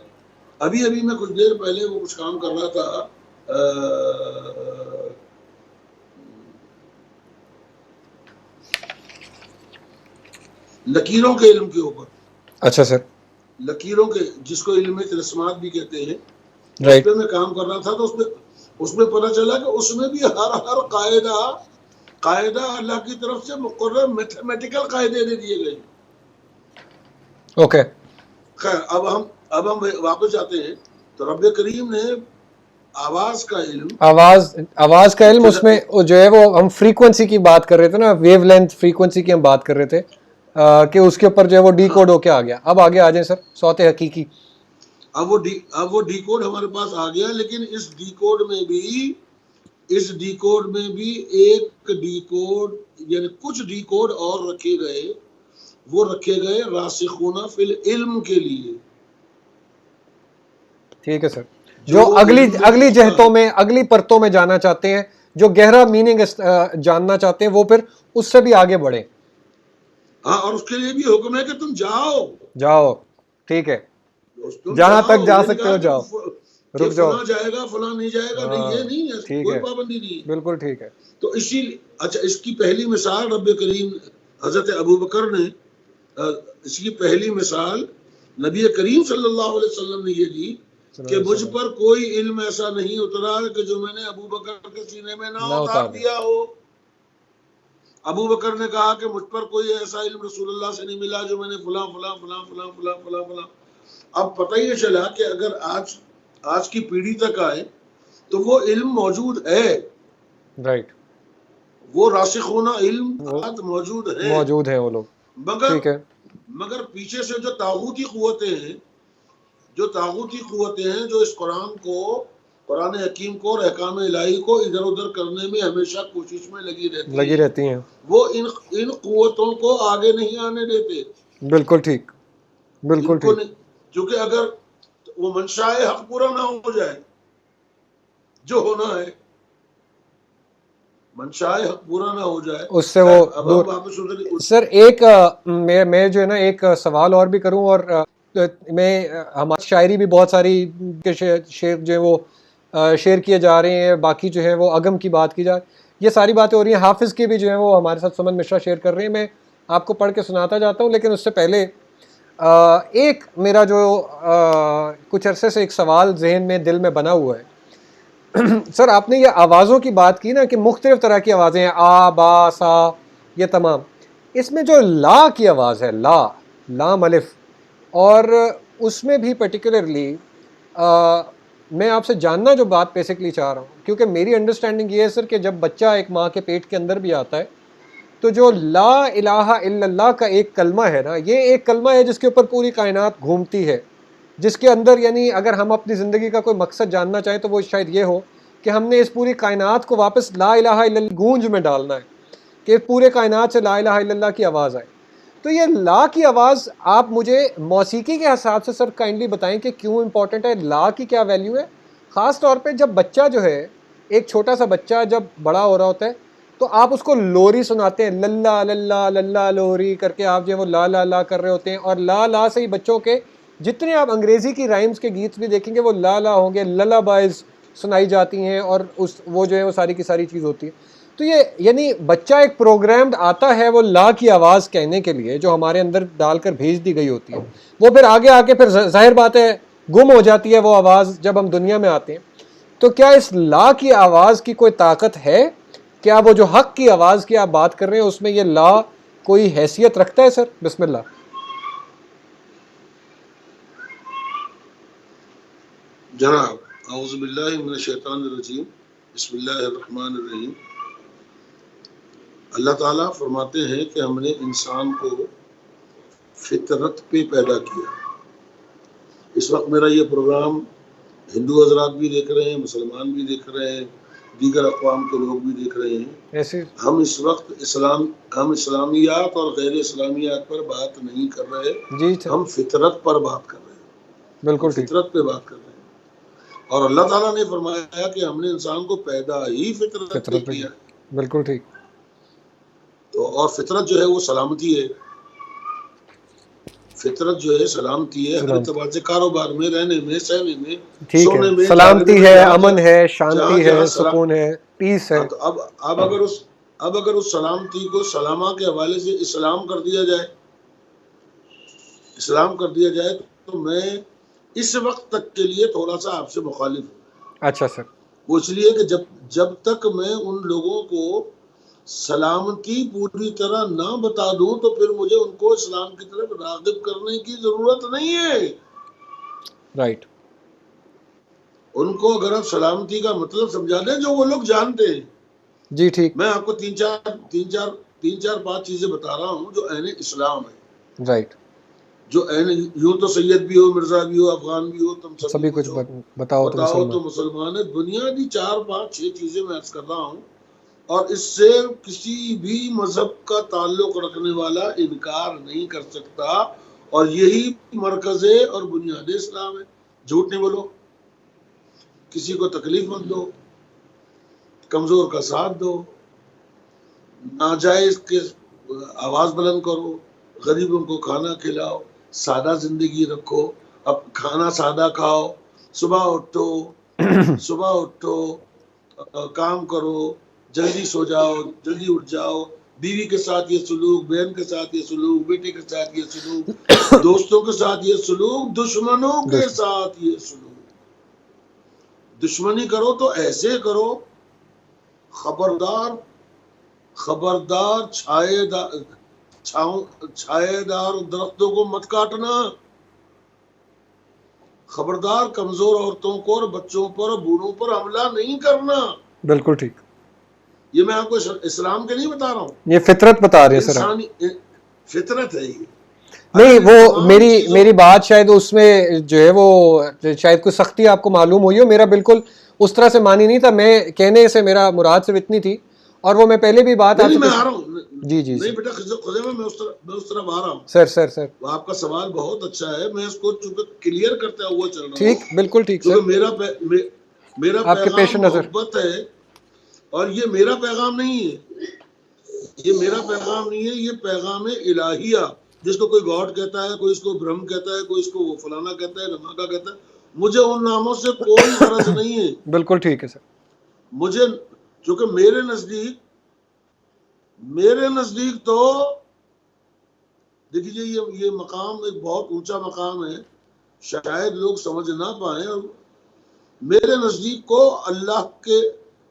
ابھی میں کچھ دیر پہلے وہ کچھ کام کر رہا تھا لکیروں کے علم کے اوپر. اچھا سر لکیروں کے، جس کو علم تلسمات بھی کہتے ہیں، اس رائٹ پہ میں کام کر رہا تھا، تو اس میں پتہ چلا کہ اس میں بھی ہر قاعدہ اللہ کی طرف سے مقرر میتھمیٹیکل قاعدے دے دیے گئے. اوکے خیر اب ہم واپس جاتے ہیں. تو رب کریم نے آواز کا علم، آواز کا علم، اس میں جو ہے وہ ہم فریکوینسی کی بات کر رہے تھے نا، ویو لینتھ فریکوینسی کی ہم بات کر رہے تھے کہ اس کے اوپر جو ہے وہ ڈی کوڈ ہو کے آ گیا. اب آگے آ جائیں سر، صوت حقیقی. اب وہ ڈی کوڈ ہمارے پاس آ گیا، لیکن اس ڈی کوڈ میں بھی ایک ڈی کوڈ، یعنی کچھ ڈی کوڈ اور رکھے گئے. وہ رکھے گئے راسخون فی العلم کے لیے. ٹھیک ہے سر، جو اگلی جہتوں میں، اگلی پرتوں میں جانا چاہتے ہیں، جو گہرا میننگ جاننا چاہتے ہیں، وہ پھر اس سے بھی آگے بڑھیں. ہاں، اور اس کے لیے بھی حکم ہے کہ تم جاؤ ٹھیک ہے، جہاں تک جا سکتے ہو جاؤ، کہ رک جاؤ. فلاں جائے گا فلاں نہیں جائے گا، نہیں یہ نہیں ہے، ٹھیک کوئی ہے، پابندی نہیں ہے. بالکل ٹھیک ہے. تو اچھا، اس کی پہلی مثال رب کریم حضرت ابو بکر نے، اس کی پہلی مثال نبی کریم صلی اللہ علیہ وسلم نے یہ دی کہ مجھ پر کوئی علم ایسا نہیں اترا کہ جو میں نے ابو بکر کے سینے میں نہ اتار دیا ہو. ابو بکر نے کہا کہ مجھ پر کوئی ایسا علم رسول اللہ سے نہیں ملا جو میں نے فلاں فلاں فلاں فلاں فلاں فلاں فلاں. اب پتہ یہ چلا کہ اگر آج کی پیڑھی تک آئے تو وہ علم موجود ہے، رائٹ، وہ راسخون علم موجود ہیں وہ لوگ. ٹھیک ہے، مگر پیچھے سے جو طاغوتی قوتیں ہیں، جو اس قرآن حکیم کو اور احکام الہی کو ادھر ادھر کرنے میں ہمیشہ کوشش میں لگی رہتی ہیں. وہ ان قوتوں کو آگے نہیں آنے دیتے. بالکل ٹھیک، بالکل ٹھیک. کیونکہ اگر وہ منشاء حق پورا نہ ہو جائے، جو ہونا ہے، منشاء حق پورا نہ ہو جائے، اس سے وہ دور. سر ایک میں جو ہے نا ایک سوال اور بھی کروں، اور میں ہماری شاعری بھی بہت ساری شعر جو ہے وہ شیئر کیے جا رہے ہیں، باقی جو ہے وہ اگم کی بات کی جائے، یہ ساری باتیں ہو رہی ہیں. حافظ کی بھی جو ہے وہ ہمارے ساتھ سمن مشرا شیئر کر رہے ہیں، میں آپ کو پڑھ کے سناتا جاتا ہوں. لیکن اس سے پہلے ایک میرا جو کچھ عرصے سے ایک سوال ذہن میں، دل میں بنا ہوا ہے. سر آپ نے یہ آوازوں کی بات کی نا کہ مختلف طرح کی آوازیں ہیں، آ با سا، یہ تمام. اس میں جو لا کی آواز ہے، لام الف، اور اس میں بھی پرٹیکولرلی میں آپ سے جاننا جو بات بیسکلی چاہ رہا ہوں، کیونکہ میری انڈرسٹینڈنگ یہ ہے سر کہ جب بچہ ایک ماں کے پیٹ کے اندر بھی آتا ہے تو جو لا الہ الا اللہ کا ایک کلمہ ہے نا، یہ ایک کلمہ ہے جس کے اوپر پوری کائنات گھومتی ہے، جس کے اندر یعنی اگر ہم اپنی زندگی کا کوئی مقصد جاننا چاہیں تو وہ شاید یہ ہو کہ ہم نے اس پوری کائنات کو واپس لا الہ الا اللہ گونج میں ڈالنا ہے، کہ پورے کائنات سے لا الہ الا اللہ کی آواز آئے. تو یہ لا کی آواز آپ مجھے موسیقی کے حساب سے سر کائنڈلی بتائیں کہ کیوں امپورٹنٹ ہے، لا کی کیا ویلیو ہے، خاص طور پہ جب بچہ جو ہے، ایک چھوٹا سا بچہ جب بڑا ہو رہا ہوتا ہے تو آپ اس کو لوری سناتے ہیں، للہ للہ للہ لوری کر کے آپ جو ہے وہ لا لا لا کر رہے ہوتے ہیں، اور لا لا سے ہی بچوں کے جتنے آپ انگریزی کی رائمز کے گیت بھی دیکھیں گے وہ لا لا ہوں گے، للا بائز سنائی جاتی ہیں، اور وہ جو ہے وہ ساری کی ساری چیز ہوتی ہے. تو یہ یعنی بچہ ایک پروگرامڈ آتا ہے وہ لا کی آواز کہنے کے لیے، جو ہمارے اندر ڈال کر بھیج دی گئی ہوتی ہے. وہ پھر آگے آ کے پھر ظاہر بات ہے گم ہو جاتی ہے وہ آواز جب ہم دنیا میں آتے ہیں. تو کیا اس لا کی آواز کی کوئی طاقت ہے؟ کیا وہ جو حق کی آواز کی آپ بات کر رہے ہیں اس میں یہ لا کوئی حیثیت رکھتا ہے؟ سر بسم اللہ. جناب اعوذ باللہ من الشیطان الرجیم، بسم اللہ الرحمن الرحیم. اللہ تعالیٰ فرماتے ہیں کہ ہم نے انسان کو فطرت پہ پیدا کیا. اس وقت میرا یہ پروگرام ہندو حضرات بھی دیکھ رہے ہیں، مسلمان بھی دیکھ رہے ہیں، دیگر اقوام کے لوگ بھی دیکھ رہے ہیں. ایسے ہم اس وقت ہم اسلامیات اور غیر اسلامیات پر بات نہیں کر رہے، جی سر، ہم فطرت پر بات کر رہے ہیں. بالکل ٹھیک، فطرت پہ بات کر رہے ہیں. اور اللہ تعالیٰ نے فرمایا کہ ہم نے انسان کو پیدا ہی فطرت پہ فطرت پہ کیا. بالکل ٹھیک. تو اور فطرت جو ہے وہ سلامتی ہے. فطرت جو ہے سلامتی ہے، ہر سلامتی، اعتبار سے، کاروبار میں، رہنے میں، سہنے میں، ٹھیک سونے ہے، میں، سلامتی جاگنے میں، ہے، جہاں امن ہے، شانتی ہے، جہاں سکون ہے، پیس ہے. ہاں تو اب اگر اس سلامتی کو سلامہ کے حوالے سے اسلام کر دیا جائے تو میں اس وقت تک کے لیے تھوڑا سا آپ سے مخالف ہوں. اچھا سر، وہ اس لیے کہ جب تک میں ان لوگوں کو سلامتی پوری طرح نہ بتا دوں تو پھر مجھے ان کو اسلام کی طرف راغب کرنے کی ضرورت نہیں ہے. رائٹ، ان کو اگر آپ سلامتی کا مطلب سمجھا دیں جو وہ لوگ جانتے ہیں. جی ٹھیک، میں آپ کو تین چار پانچ چیزیں بتا رہا ہوں جو عین اسلام ہے. رائٹ، جو یوں تو سید بھی ہو، مرزا بھی ہو، افغان بھی ہو، تم سبھی سبھی کچھ کچھ ہو، بتاؤ تو بتاؤ مسلمان. تو مسلمان ہے. بنیادی 4 5 6 چیزیں میں عرض کر رہا ہوں اور اس سے کسی بھی مذہب کا تعلق رکھنے والا انکار نہیں کر سکتا. اور یہی مرکز اور بنیاد اسلام ہے. جھوٹ نہیں بولو، کسی کو تکلیف مت دو، کمزور کا ساتھ دو، ناجائز کے آواز بلند کرو، غریبوں کو کھانا کھلاؤ، سادہ زندگی رکھو، اب کھانا سادہ کھاؤ، صبح اٹھو، کام کرو، جلدی سو جاؤ، جلدی اٹھ جاؤ، بیوی کے ساتھ یہ سلوک، بہن کے ساتھ یہ سلوک، بیٹے کے ساتھ یہ سلوک، دوستوں کے ساتھ یہ سلوک، دشمنوں کے ساتھ یہ سلوک. دشمنی کرو تو ایسے کرو، خبردار چھائے دار درختوں کو مت کاٹنا، خبردار کمزور عورتوں کو اور بچوں پر اور بوڑھوں پر حملہ نہیں کرنا. بالکل ٹھیک، یہ میں آپ کو اسلام کے نہیں بتا رہا ہوں، یہ فطرت بتا رہے ہیں سر آپ. انسانی فطرت ہے یہ. نہیں، وہ تمام چیزوں میری بات شاید اس میں جو ہے وہ شاید کوئی سختی آپ کو معلوم ہوئی ہو. میرا بالکل اس طرح سے مانی نہیں تھا، میں کہنے سے میرا مراد صرف اتنی تھی. اور وہ میں پہلے بھی بات آپ نہیں سے میں آ رہا ہوں. جی جی نہیں سر، بیٹا خزیمہ، میں اس طرف آ رہا ہوں. سر وہ آپ کا سوال بہت اچھا ہے، میں اس کو چونکہ کلیئر کرتا ہوا چل رہا ٹھیک، ہوں بالکل ٹھیک سر، کیونکہ میرا آپ کے پیش پیغام نظر. محبت ہے. اور یہ میرا پیغام نہیں ہے، یہ پیغام الہیہ، جس کو کوئی گاڈ کہتا ہے، کوئی اس کو برہم کہتا ہے، کوئی اس کو وہ فلانا کہتا ہے، دھماکہ کہتا ہے. مجھے ان ناموں سے کوئی غرض نہیں ہے. بالکل ٹھیک ہے سر. مجھے چونکہ میرے نزدیک تو دیکھیے یہ مقام ایک بہت اونچا مقام ہے، شاید لوگ سمجھ نہ پائیں. اور میرے نزدیک کو اللہ کے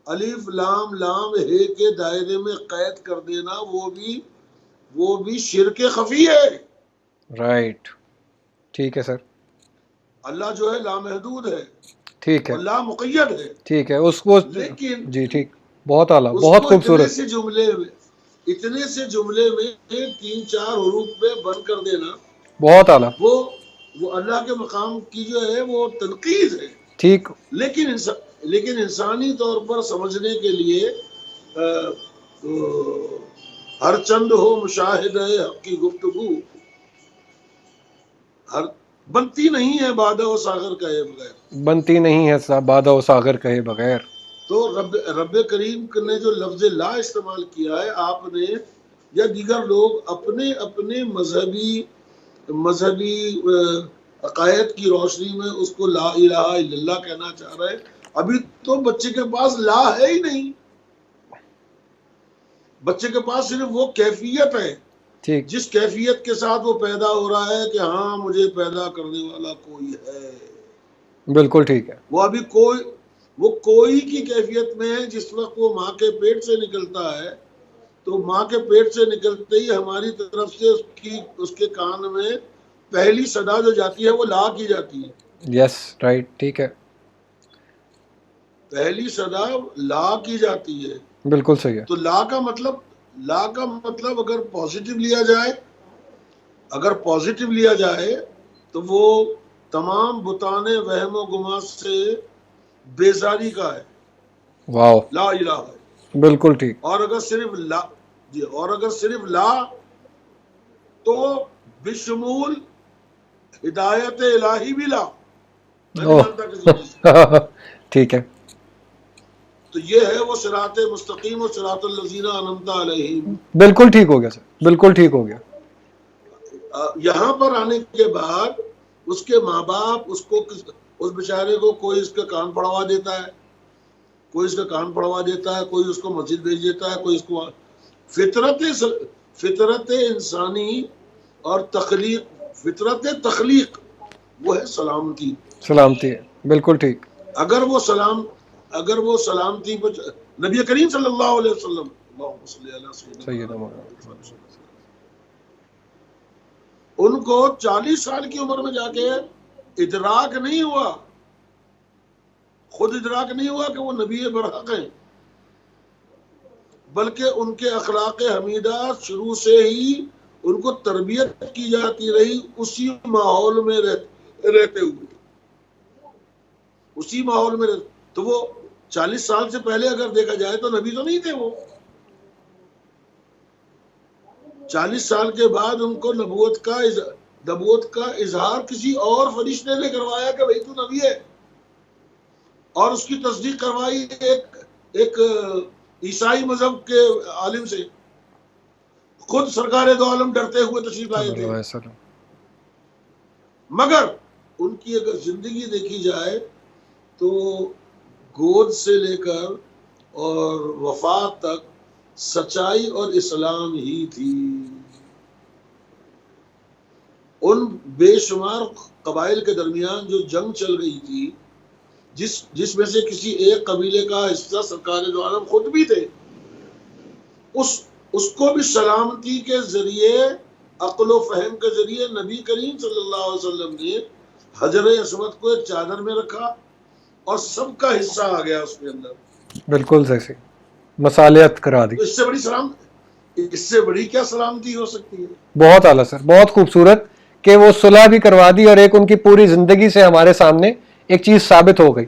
الف لام ہے کے دائرے میں قید کر دینا وہ بھی شرک خفی ہے. رائٹ، ٹھیک ہے سر. اللہ جو ہے لامحدود ہے، ٹھیک ہے، اللہ مقید ہے. ٹھیک ہے، اس کو لیکن جی ٹھیک، بہت اعلیٰ، اس بہت کو خوبصورت. اتنے سے جملے میں 3 4 حروف میں بند کر دینا، بہت اعلیٰ، وہ اللہ کے مقام کی جو ہے وہ تنقید ہے. ٹھیک، لیکن انسانی طور پر سمجھنے کے لیے ہر چند ہو مشاہدہ حق کی گفتگو بنتی نہیں ہے بادہ و ساغر کہے بغیر. بنتی نہیں ہے بادہ و ساغر کہے بغیر. تو رب کریم نے جو لفظ لا استعمال کیا ہے، آپ نے یا دیگر لوگ اپنے اپنے مذہبی عقائد کی روشنی میں اس کو لا الہ الا اللہ کہنا چاہ رہے ہیں. ابھی تو بچے کے پاس لا ہے ہی نہیں، بچے کے پاس صرف وہ کیفیت ہے ٹھیک، جس کیفیت کے ساتھ وہ پیدا ہو رہا ہے کہ ہاں مجھے پیدا کرنے والا کوئی ہے. بالکل ٹھیک ہے. وہ ابھی کوئی کی کیفیت میں ہے. جس وقت وہ ماں کے پیٹ سے نکلتا ہے تو ماں کے پیٹ سے نکلتے ہی ہماری طرف سے اس کے کان میں پہلی صدا جو جاتی ہے وہ لا کی جاتی ہے. یس، رائٹ، ٹھیک ہے، پہلی صدا لا کی جاتی ہے. بالکل صحیح ہے. تو لا کا مطلب لا کا مطلب اگر پازیٹیو لیا جائے، اگر پازیٹیو لیا جائے تو وہ تمام بتانے وہم و گمان سے بیزاری کا ہے، واو، لا الہ ہے۔ بالکل ٹھیک. اور اگر صرف لا، جی، اور اگر صرف لا تو بشمول ہدایت الہی بھی لا، میں نہیں اوہ مانتا کسی چیز کو۔ ٹھیک ہے. تو یہ ہے وہ صراط مستقیم و صراط الذین انعمت علیہم۔ بالکل ٹھیک ہو گیا سر، بالکل ٹھیک ہو گیا. یہاں پر آنے کے بعد اس کے ماں باپ اس بیچارے کو کوئی اس کا کان پڑھوا دیتا ہے، کوئی اس کا کان پڑھوا دیتا ہے، کوئی اس کو مسجد بھیج دیتا ہے، کوئی اس کو فطرت انسانی اور فطرت تخلیق وہ ہے سلامتی۔ سلامتی ہے، بالکل ٹھیک. اگر وہ سلامتی پر نبی کریم صلی اللہ علیہ وسلم، اللہم صلی علی سیدنا محمد، ان کو 40 سال کی عمر میں جا کے ادراک نہیں ہوا، خود ادراک نہیں ہوا کہ وہ نبی برحق ہیں، بلکہ ان کے اخلاق حمیدہ شروع سے ہی ان کو تربیت کی جاتی رہی، اسی ماحول میں رہتے ہوئے، اسی ماحول میں تو وہ 40 سال سے پہلے اگر دیکھا جائے تو نبی تو نہیں تھے وہ۔ 40 سال کے بعد ان کو نبوت کا اظہار کسی اور فرشتے نے کروایا کہ بھئی تو نبی ہے، اور اس کی تصدیق کروائی ایک عیسائی مذہب کے عالم سے۔ خود سرکار دو عالم ڈرتے ہوئے تشریف لائے صلی اللہ تھے، علیہ وسلم. مگر ان کی اگر زندگی دیکھی جائے تو گود سے لے کر اور وفات تک سچائی اور اسلام ہی تھی۔ ان بے شمار قبائل کے درمیان جو جنگ چل رہی تھی، جس میں سے کسی ایک قبیلے کا حصہ سرکار دو عالم خود بھی تھے، اس کو بھی سلامتی کے ذریعے، عقل و فہم کے ذریعے نبی کریم صلی اللہ علیہ وسلم نے حجر اسود کو ایک چادر میں رکھا اور سب کا حصہ آ گیا اس کے اندر۔ بالکل صحیح، مصالحت کرا دی. تو اس سے بڑی کیا سلامتی ہو سکتی ہے؟ بہت اعلیٰ سر، بہت خوبصورت کہ وہ صلح بھی کروا دی، اور ایک ان کی پوری زندگی سے ہمارے سامنے ایک چیز ثابت ہو گئی.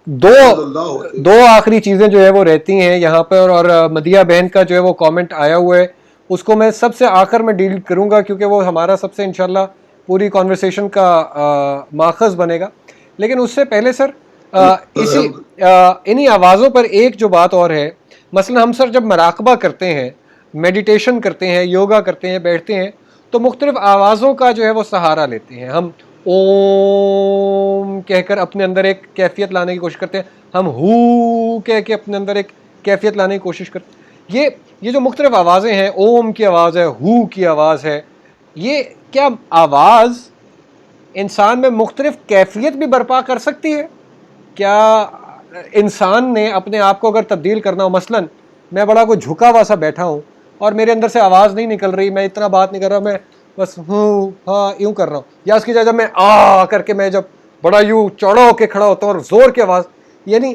دو آخری چیزیں جو ہے وہ رہتی ہیں یہاں پر، اور مدیہ بہن کا جو ہے وہ کامنٹ آیا ہوا ہے، اس کو میں سب سے آخر میں ڈیل کروں گا، کیونکہ وہ ہمارا سب سے انشاءاللہ پوری کانورسیشن کا ماخذ بنے گا. لیکن اس سے پہلے سر انہی آوازوں پر ایک جو بات اور ہے، مثلا ہم سر جب مراقبہ کرتے ہیں، میڈیٹیشن کرتے ہیں، یوگا کرتے ہیں، بیٹھتے ہیں، تو مختلف آوازوں کا جو ہے وہ سہارا لیتے ہیں. ہم اوم کہہ کر اپنے اندر ایک کیفیت لانے کی کوشش کرتے ہیں، ہم ہو کہہ کے اپنے اندر ایک کیفیت لانے کی کوشش کرتے ہیں. یہ جو مختلف آوازیں ہیں، اوم کی آواز ہے، ہو کی آواز ہے، یہ کیا آواز انسان میں مختلف کیفیت بھی برپا کر سکتی ہے؟ کیا انسان نے اپنے آپ کو اگر تبدیل کرنا ہو، مثلا میں بڑا کوئی جھکا ہوا سا بیٹھا ہوں اور میرے اندر سے آواز نہیں نکل رہی، میں اتنا بات نہیں کر رہا، میں بس ہوں ہاں یوں کر رہا ہوں، یا اس کی جگہ جب میں کر کے میں جب بڑا یوں چوڑا ہو کے کھڑا ہوتا ہوں اور زور کی آواز، یعنی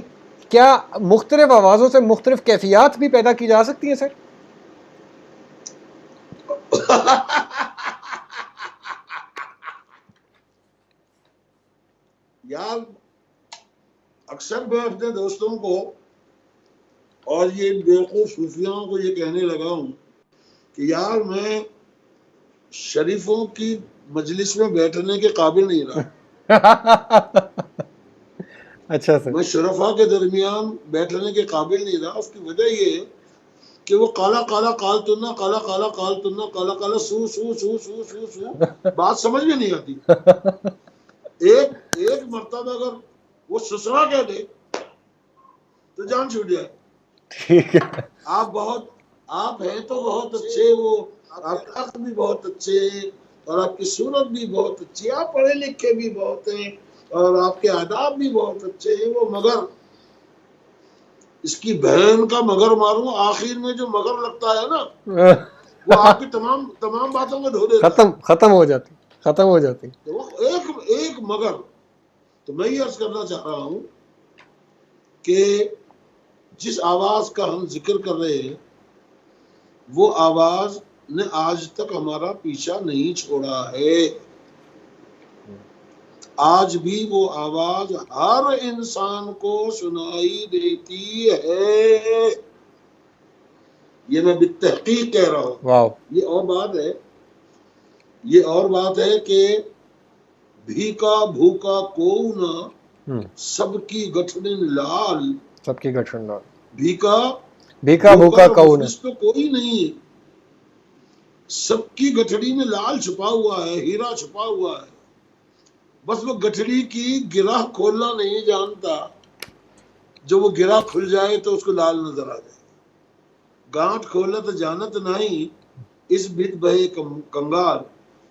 کیا مختلف آوازوں سے مختلف کیفیات بھی پیدا کی جا سکتی ہیں سر؟ یار اکثر میں اپنے دوستوں کو اور یہ بیوقوف صوفیوں کو یہ کہنے لگا ہوں کہ یار میں شریفوں کی مجلس میں بیٹھنے کے قابل نہیں رہا۔ اچھا سر. میں شرفا کے درمیان بیٹھنے کے قابل نہیں رہا۔ اس کی وجہ یہ ہے کہ وہ کالا کالا کال تننا، کالا کالا کال تننا، کالا کالا سو سو سو سو سو سو، بات سمجھ میں نہیں آتی۔ ایک مرتبہ اگر وہ سسرا کہہ دے تو جان چھوٹ جائے۔ ٹھیک ہے. آپ ہیں تو بہت اچھے، وہ آپ کا عقل بھی بہت اچھے ہیں اور آپ کی صورت بھی بہت اچھی ہے، آپ پڑھے لکھے بھی بہت ہیں اور آپ کے آداب بھی بہت اچھے ہیں، وہ مگر اس کی بہن کا مگر ماروں، آخر میں جو مگر لگتا ہے نا وہ آپ کی تمام باتوں کو دھو دیتا ہے، ختم ہو جاتی. تو وہ ایک مگر۔ تو میں یہ عرض کرنا چاہ رہا ہوں کہ جس آواز کا ہم ذکر کر رہے ہیں وہ آواز نے آج تک ہمارا پیچھا نہیں چھوڑا ہے. آج بھی وہ آواز ہر انسان کو سنائی دیتی ہے. یہ میں بالتحقیق کہہ رہا ہوں. واو. یہ اور بات ہے کہ بھیکا بھوکا کو نہ سب کی گٹھڑن لال. سب کی گٹھڑن لال. بھیکا بھوکا کون ہے. مفلس تو کوئی نہیں ہے. سب کی گٹھڑی میں لال چھپا ہوا ہے, ہیرا چھپا ہوا ہے. بس وہ گٹھڑی کی گرہ کھولنا نہیں جانتا. جو وہ گرہ کھل جائے تو اس کو لال نظر آ جائے. گانٹ کھولت جانت نہیں اس بد بہے کنگال.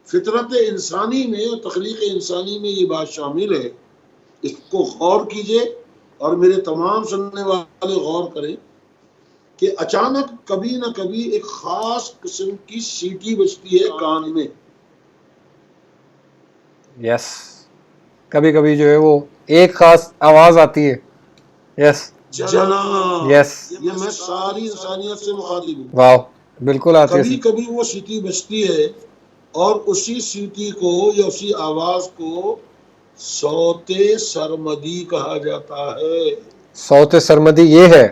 فطرت انسانی میں اور تخلیق انسانی میں یہ بات شامل ہے. اس کو غور کیجئے اور میرے تمام سننے والے غور کریں کہ اچانک کبھی نہ کبھی ایک خاص قسم کی سیٹی بجتی ہے کان میں. یس. کبھی کبھی جو ہے وہ ایک خاص آواز آتی ہے. یس. جناب. یس. یہ میں ساری انسانیت سے مخاطب ہوں. واو. بالکل آتی ہے. کبھی کبھی وہ سیٹی بجتی ہے اور اسی سیٹی کو یا اسی آواز کو صوت سرمدی کہا جاتا ہے. صوت سرمدی یہ ہے.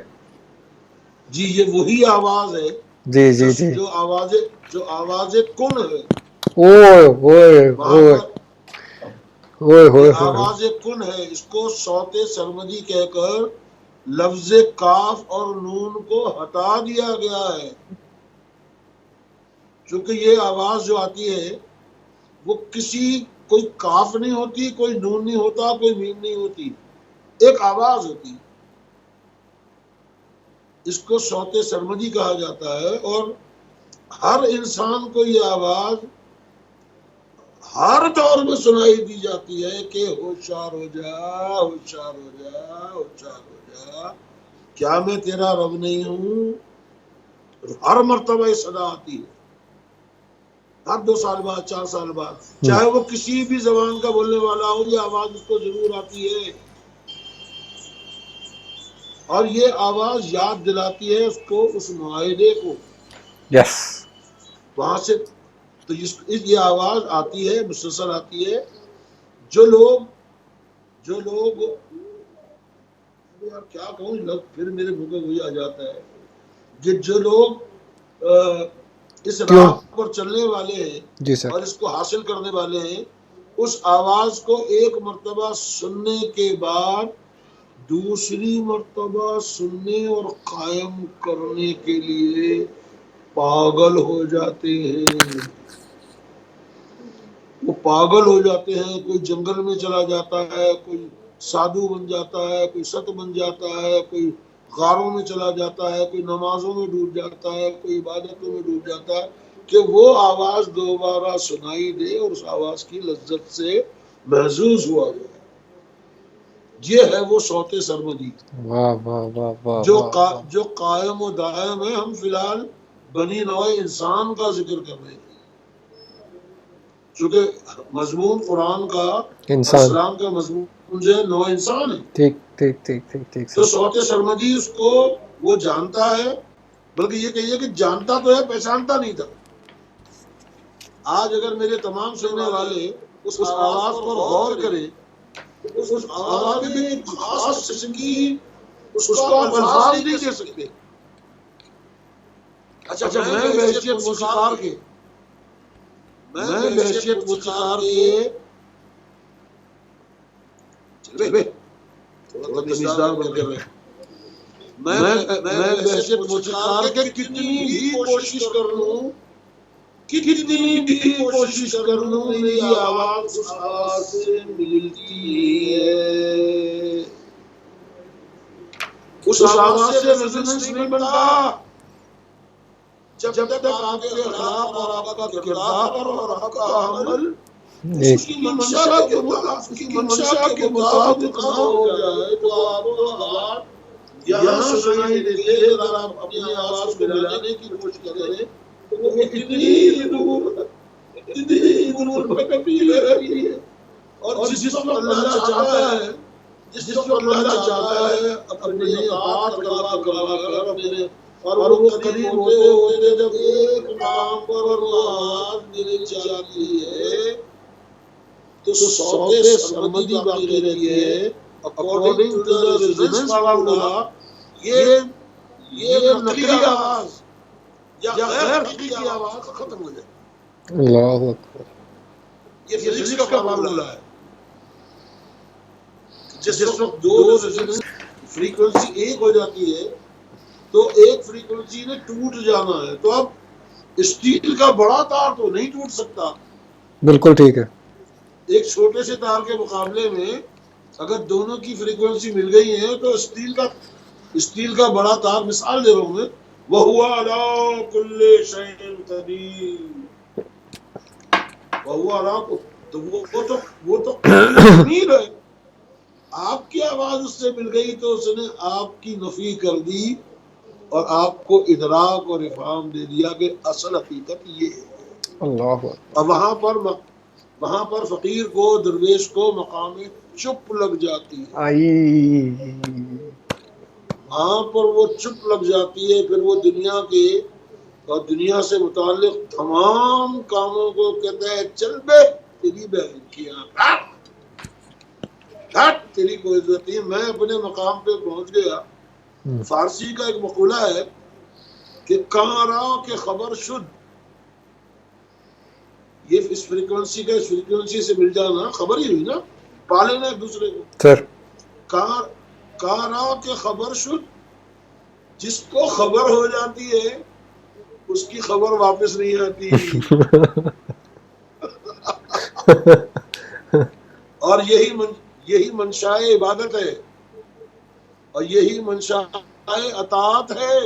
جی یہ وہی آواز ہے. جی جی جی. جو آواز کن ہے. اوئے اوئے اوئے اوئے. آواز کن ہے. اس کو صوت سرمدی کہہ کر لفظ کاف اور نون کو ہٹا دیا گیا ہے. چونکہ یہ آواز جو آتی ہے وہ کوئی کاف نہیں ہوتی, کوئی نون نہیں ہوتا, کوئی میم نہیں ہوتی, ایک آواز ہوتی. اس کو صوت سرمدی کہا جاتا ہے اور ہر انسان کو یہ آواز ہر دور میں سنائی دی جاتی ہے کہ ہوشیار ہو جا, ہوشیار ہو جا, ہوشیار ہو جا, کیا میں تیرا رب نہیں ہوں. ہر مرتبہ یہ صدا آتی ہے. ہر 2 سال بعد, 4 سال بعد, چاہے وہ کسی بھی زبان کا بولنے والا ہو, یہ آواز اس کو ضرور آتی ہے. اور یہ آواز یاد دلاتی ہے اس کو اس معاہدے کو. یس. وہاں سے تو یہ آواز آتی ہے, مسلسل آتی ہے. جو لوگ یار کیا کہوں, پھر میرے منہ پہ وہی آ جاتا ہے کہ جو لوگ اس راہ پر چلنے والے ہیں جی سر, اور اس کو حاصل کرنے والے ہیں, اس آواز کو ایک مرتبہ سننے کے بعد دوسری مرتبہ سننے اور قائم کرنے کے لیے پاگل ہو جاتے ہیں. وہ پاگل ہو جاتے ہیں. کوئی جنگل میں چلا جاتا ہے, کوئی سادھو بن جاتا ہے, کوئی ست بن جاتا ہے, کوئی غاروں میں چلا جاتا ہے, کوئی نمازوں میں ڈوب جاتا ہے, کوئی عبادتوں میں ڈوب جاتا ہے کہ وہ آواز دوبارہ سنائی دے اور اس آواز کی لذت سے محظوظ ہوا جائے. یہ ہے وہ صوت سرمدی. واہ واہ واہ واہ. جو قائم و دائم ہے. ہم فی الحال بنی نوع انسان کا ذکر کر رہے ہیں چونکہ مضمون قرآن کا اسلام کا مضمون جو ہے نوع انسان ہے. ٹھیک ٹھیک ٹھیک ٹھیک ٹھیک. تو صوت سرمدی اس کو وہ جانتا ہے, بلکہ یہ کہیے کہ جانتا تو ہے, پہچانتا نہیں تھا. آج اگر میرے تمام سننے والے اس آواز پر غور کریں, اس آواز میں ایک خاص قسم کی اس کو آپ الفاظ نہیں کہہ سکتے. اچھا میں بحیثیت موسیقار کے تھوڑا تمیزدار بن کر رہے. میں بحیثیت موسیقار کے کتنی بھی کوشش کر لوں, میری آواز اس آواز سے ملتی ہے. اس آواز سے ریزوننس نہیں بنتا جب تک آپ کے اخلاق اور آپ کا کردار اور آپ کا عمل اس کی منشا کے مطابق نہ ہو جائے تو آپ کو آواز یہاں سنائی دیتی ہے. اگر آپ اپنی آواز کو ملانے کی کوشش کریں تو وہ اتنی دور پھیلی رہتی ہے. اور جس وقت اللہ چاہتا ہے اپنے اطاعت کروا کر اپنے اور وہ قریب ہوتے ہوتے جب ایک مقام پر وہ آواز مل جاتی ہے تو سوتے سرمدی باقی رہتی ہے. According to the resonance formula یہ نقلی آواز یا غیر حقیقی آواز ختم ہو جائے. اللہ اکبر. یہ فزکس کا فارمولا ہے. جس وقت دو ریزوننس فریکوینسی ایک ہو جاتی ہے تو ایک فریکوینسی نے ٹوٹ جانا ہے. تو اب اسٹیل کا بڑا تار تو نہیں ٹوٹ سکتا. بالکل ٹھیک ہے. ایک چھوٹے سے تار کے مقابلے میں اگر دونوں کی فریکوینسی مل گئی ہے تو اسٹیل کا بڑا تار، مثال دے رہا ہوں میں، وَهُوَ عَلَىٰ كُلِّ شَيْءٍ قَدِيرٌ، وَهُوَ عَلَىٰ، تو وہ تو قدیر ہے. آپ کی آواز اس سے مل گئی تو اس نے آپ کی نفی کر دی اور آپ کو ادراک اور افہام دے دیا کہ اصل حقیقت یہ ہے. اللہ. اور وہاں پر فقیر کو، درویش کو مقام چپ لگ جاتی ہے. آئی. وہاں پر وہ چپ لگ جاتی ہے. پھر وہ دنیا کے اور دنیا سے متعلق تمام کاموں کو کہتا ہے چل بے تیری بہن کی آنکھ، تیری کوئی عزت نہیں. میں اپنے مقام پہ پہنچ گیا. فارسی کا ایک مقولہ ہے کہ کہاں رہا کہ خبر شد، یہ اس فریکوینسی کا اس فریکوینسی سے مل جانا خبر ہی ہوئی نا، پالے نا ایک دوسرے کو. سر کہاں رہا کہ خبر شد، جس کو خبر ہو جاتی ہے اس کی خبر واپس نہیں آتی. اور یہی منشائے عبادت ہے اور یہی منشائے اطاعت ہے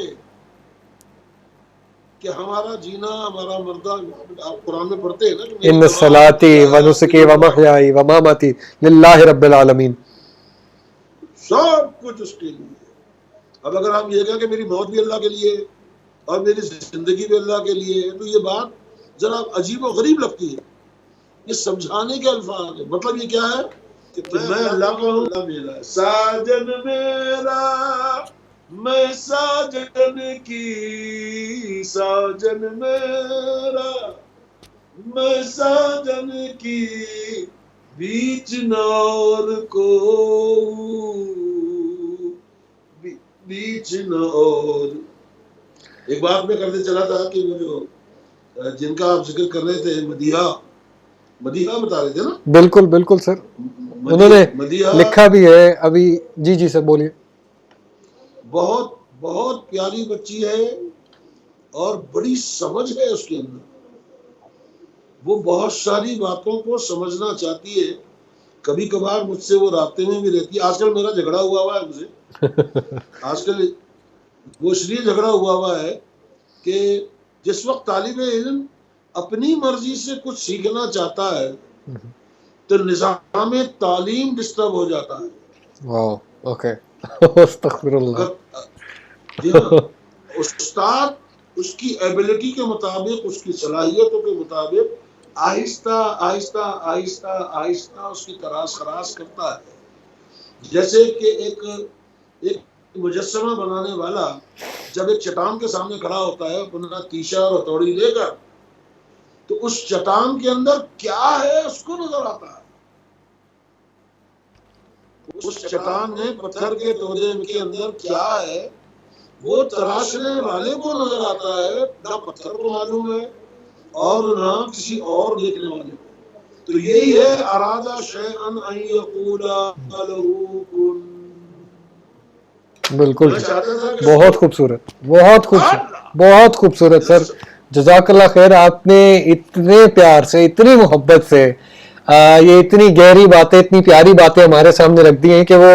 کہ ہمارا جینا، ہمارا مردہ. آپ قرآن میں پڑھتے ہیں نا کہ ان صلاتی و نسکی و محیائی و مماتی للہ رب العالمین، سب کچھ اس کے لیے. اب اگر ہم یہ کہیں کہ میری موت بھی اللہ کے لیے اور میری زندگی بھی اللہ کے لیے ہے تو یہ بات ذرا عجیب و غریب لگتی ہے. یہ سمجھانے کے الفاظ ہے. مطلب یہ کیا ہے کہ میں اللہ کا ہوں، اللہ میرا ہے. ساجن میرا میں ساجن کی، ساجن میرا میں ساجن کی، بیچ نور کو بیچ نور. ایک بات میں کرتے چلا تھا کہ وہ جو جن کا آپ ذکر کر رہے تھے، مدیحہ بتا رہے تھے نا. بالکل بالکل سر، انہوں نے لکھا بھی ہے ابھی. جی سر بولیے. بہت بہت پیاری بچی ہے اور بڑی سمجھ ہے اس کے اندر. وہ بہت ساری باتوں کو سمجھنا چاہتی ہے. کبھی کبھار مجھ سے وہ رابطے میں بھی رہتی ہے. آج کل میرا جھگڑا ہوا ہے ان سے. آج کل وہ اس لیے جھگڑا ہوا ہے کہ جس وقت طالب علم اپنی مرضی سے کچھ سیکھنا چاہتا ہے تو نظام تعلیم ڈسٹرب ہو جاتا ہے. واو اوکے. استغفر اللہ. جی ہاں، استاد اس کی ایبلٹی کے مطابق، اس کی صلاحیتوں کے مطابق آہستہ آہستہ آہستہ آہستہ اس کی تراش خراش کرتا ہے. جیسے کہ ایک مجسمہ بنانے والا جب ایک چٹان کے سامنے کھڑا ہوتا ہے اپنا تیشہ اور ہتھوڑی لے کر، تو اس چٹان کے اندر کیا ہے اس کو نظر آتا ہے. اس چٹان میں پتھر کے تودے کے اندر کیا ہے وہ تراشنے والے کو نظر آتا ہے، نہ پتھر کو معلوم ہے اور نہ کسی اور دیکھنے والے کو. تو یہی ہے ارادہ شیئن ان یقول لہ کن. بالکل بہت خوبصورت، بہت خوبصورت، بہت خوبصورت سر. جزاک اللہ خیر. آپ نے اتنے پیار سے، اتنی محبت سے یہ اتنی گہری باتیں، اتنی پیاری باتیں ہمارے سامنے رکھ دی ہیں کہ وہ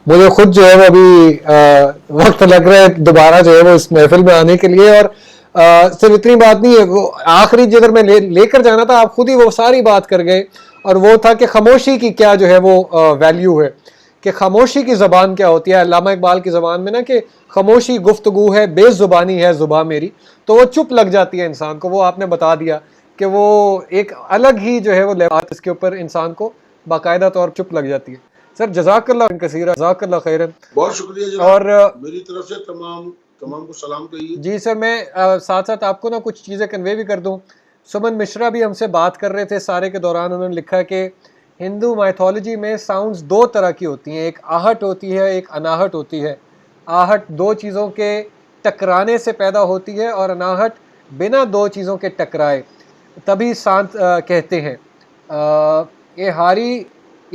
مجھے خود جو ہے وہ ابھی وقت لگ رہا ہے دوبارہ جو ہے وہ اس محفل میں آنے کے لیے. اور صرف اتنی بات نہیں ہے، وہ آخری جگہ میں لے کر جانا تھا، آپ خود ہی وہ ساری بات کر گئے. اور وہ تھا کہ خاموشی کی کیا جو ہے وہ ویلیو ہے، کہ خاموشی کی زبان کیا ہوتی ہے. علامہ اقبال کی زبان میں نا کہ خاموشی گفتگو ہے، بے زبانی ہے زباں میری. تو وہ چپ لگ جاتی ہے انسان کو. وہ آپ نے بتا دیا کہ وہ ایک الگ ہی جو ہے وہ لباس اس کے اوپر انسان کو باقاعدہ طور چپ لگ جاتی ہے. سر جزاک اللہ کثیر، جزاک اللہ خیر. بہت شکریہ جناب. اور میری طرف سے تمام تمام کو سلام کہیے. جی سر، میں ساتھ ساتھ آپ کو نا کچھ چیزیں کنوے بھی کر دوں. سمن مشرا بھی ہم سے بات کر رہے تھے سارے کے دوران. انہوں نے لکھا کہ ہندو مائتھولوجی میں ساؤنڈز دو طرح کی ہوتی ہیں، ایک آہٹ ہوتی ہے، ایک اناہٹ ہوتی ہے. آہٹ دو چیزوں کے ٹکرانے سے پیدا ہوتی ہے اور اناہٹ بنا دو چیزوں کے ٹکرائے تبھی سانت کہتے ہیں. اے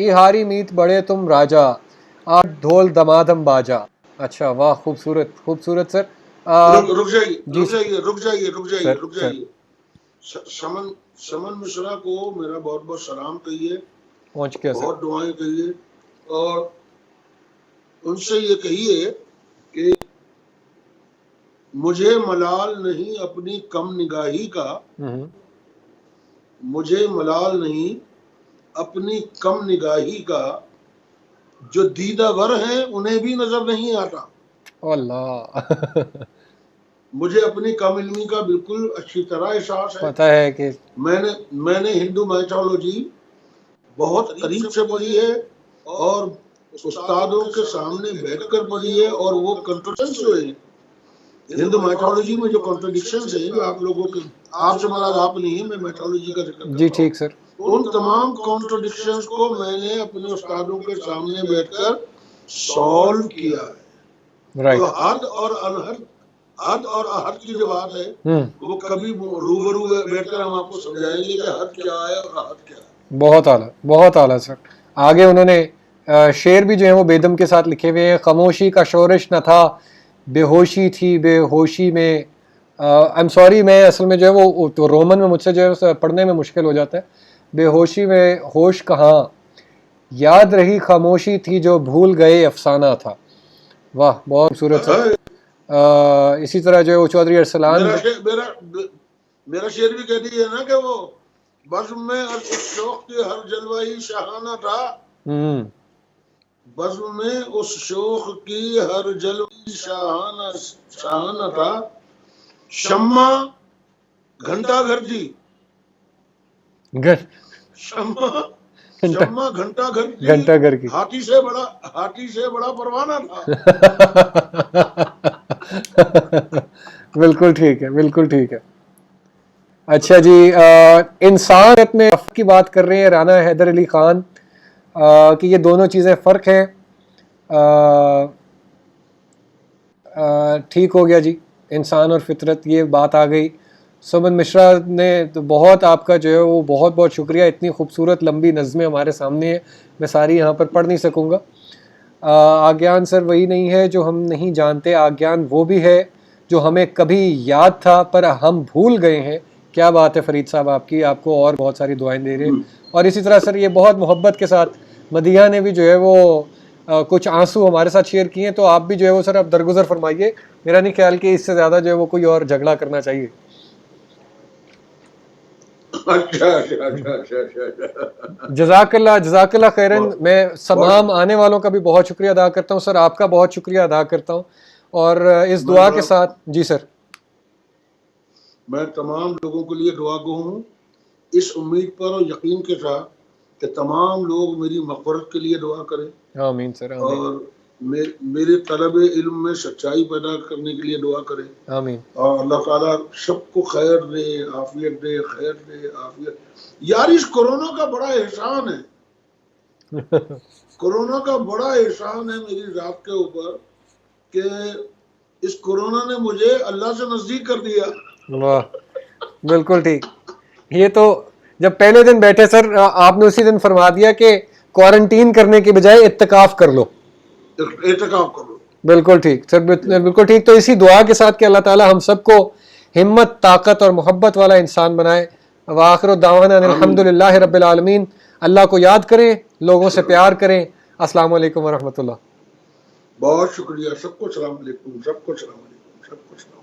ہاری میت بڑے تم راجا، آٹھ ڈھول دمادم باجا. اچھا، واہ، خوبصورت خوبصورت سر. رک جائیے جی رک جائیے رک جائیے رک جائیے سر، رک سر جائیے. سمن مشرا کو میرا بہت بہت سلام کہیے، پہنچ گیا سر. بہت دعائیں کہیے، اور ان سے یہ کہیے کہ مجھے ملال نہیں اپنی کم نگاہی کا، مجھے ملال نہیں اپنی کم نگاہی کا، جو دیدہ ور ہیں انہیں بھی نظر نہیں آتا. اللہ مجھے اپنی کم علمی کا بالکل اچھی طرح احساس ہے. پتہ ہے کہ میں نے ہندو مائتھولوجی بہت قریب سے پڑھی ہے اور استادوں کے سامنے بیٹھ کر پڑھی ہے، اور وہ کنٹروڈکشنز جو ہیں ہندو مائتھولوجی میں، جو کنٹروڈکشنز ہیں جو آپ لوگوں کے، آپ سے مراد آپ نہیں ہے، میں میتھولوجی کا ذکر جی کرتا ہوں، ٹھیک سر. ان تمام کنٹروڈکشنز کو میں نے اپنے استادوں کے سامنے بیٹھ کر سالو کیا ہے. رائٹ. تو حد اور انحد، حد اور احد کی جو بات ہے وہ کبھی روبرو بیٹھ کر ہم آپ کو سمجھائیں گے کہ حد کیا ہے اور احد کیا ہے. بہت اعلیٰ، بہت اعلیٰ سر. آگے انہوں نے شعر بھی جو ہیں وہ بیدم کے ساتھ لکھے ہوئے ہیں. خاموشی کا شورش نہ تھا، بے ہوشی تھی بے ہوشی میں. ایم سوری، میں اصل میں جو ہے وہ تو رومن میں مجھ سے جو ہے پڑھنے میں مشکل ہو جاتا ہے. بے ہوشی میں ہوش کہاں، یاد رہی خاموشی تھی جو بھول گئے افسانہ تھا. واہ، بہت خوبصورت سر. اسی طرح جو ہے وہ چودھری ارسلان، میرا شعر بھی کہہ دیجیے نا کہ وہ بزم میں اس شوق کی ہر جلوہی شاہانہ تھا. بزم میں اس شوق کی ہر جلوہی شاہانہ تھا. شمع گھنٹا گھر تھی، شمع گھنٹا گھر تھی، گھنٹہ گھر کی. ہاتھی سے بڑا پروانہ تھا. بالکل ٹھیک ہے، بالکل ٹھیک ہے. اچھا جی، انسانیت میں فرق کی بات کر رہے ہیں رانا حیدر علی خان کہ یہ دونوں چیزیں فرق ہیں. ٹھیک ہو گیا جی، انسان اور فطرت، یہ بات آ گئی. سمن مشرا نے تو بہت آپ کا جو ہے وہ بہت بہت شکریہ. اتنی خوبصورت لمبی نظمیں ہمارے سامنے ہیں، میں ساری یہاں پر پڑھ نہیں سکوں گا. آگیان سر وہی نہیں ہے جو ہم نہیں جانتے، آگیان وہ بھی ہے جو ہمیں کبھی یاد تھا پر ہم بھول گئے ہیں. کیا بات ہے فرید صاحب آپ کی، آپ کو اور بہت ساری دعائیں دے رہے ہیں. اور اسی طرح سر یہ بہت محبت کے ساتھ مدیحہ نے بھی جو ہے وہ کچھ آنسو ہمارے ساتھ شیئر کیے ہیں. تو آپ بھی جو ہے وہ سر اب درگزر فرمائیے. میرا نہیں خیال کہ اس سے زیادہ جو ہے وہ کوئی اور جھگڑا کرنا چاہیے. جزاک اللہ خیرن. میں تمام آنے والوں کا بھی بہت شکریہ ادا کرتا ہوں سر، آپ کا بہت شکریہ ادا کرتا ہوں. اور اس دعا کے ساتھ جی سر، میں تمام لوگوں کے لیے دعا گو ہوں، اس امید پر اور یقین کے ساتھ کہ تمام لوگ میری مغفرت کے لیے دعا کریں. آمین سر، آمین. اور میرے طلب علم میں سچائی پیدا کرنے کے لیے دعا کریں. آمین. اور اللہ تعالیٰ سب کو خیر دے، عافیت دے، خیر دے، عافیت. یار اس کورونا کا بڑا احسان ہے، کورونا کا بڑا احسان ہے میری ذات کے اوپر کہ اس کورونا نے مجھے اللہ سے نزدیک کر دیا. واہ، بالکل ٹھیک. یہ تو جب پہلے دن بیٹھے سر آپ نے اسی دن فرما دیا کہ کوارنٹین کرنے کے بجائے اعتکاف کر لو. اعتکاف کرو. بالکل ٹھیک سر، بالکل ٹھیک. تو اسی دعا کے ساتھ کہ اللہ تعالی ہم سب کو ہمت، طاقت اور محبت والا انسان بنائے. وآخر دعوانا الحمدللہ رب العالمین. اللہ کو یاد کریں، لوگوں سے پیار کریں. السلام علیکم ورحمۃ اللہ. بہت شکریہ. سب کو السلام علیکم، سب کو السلام علیکم، سب کو السلام.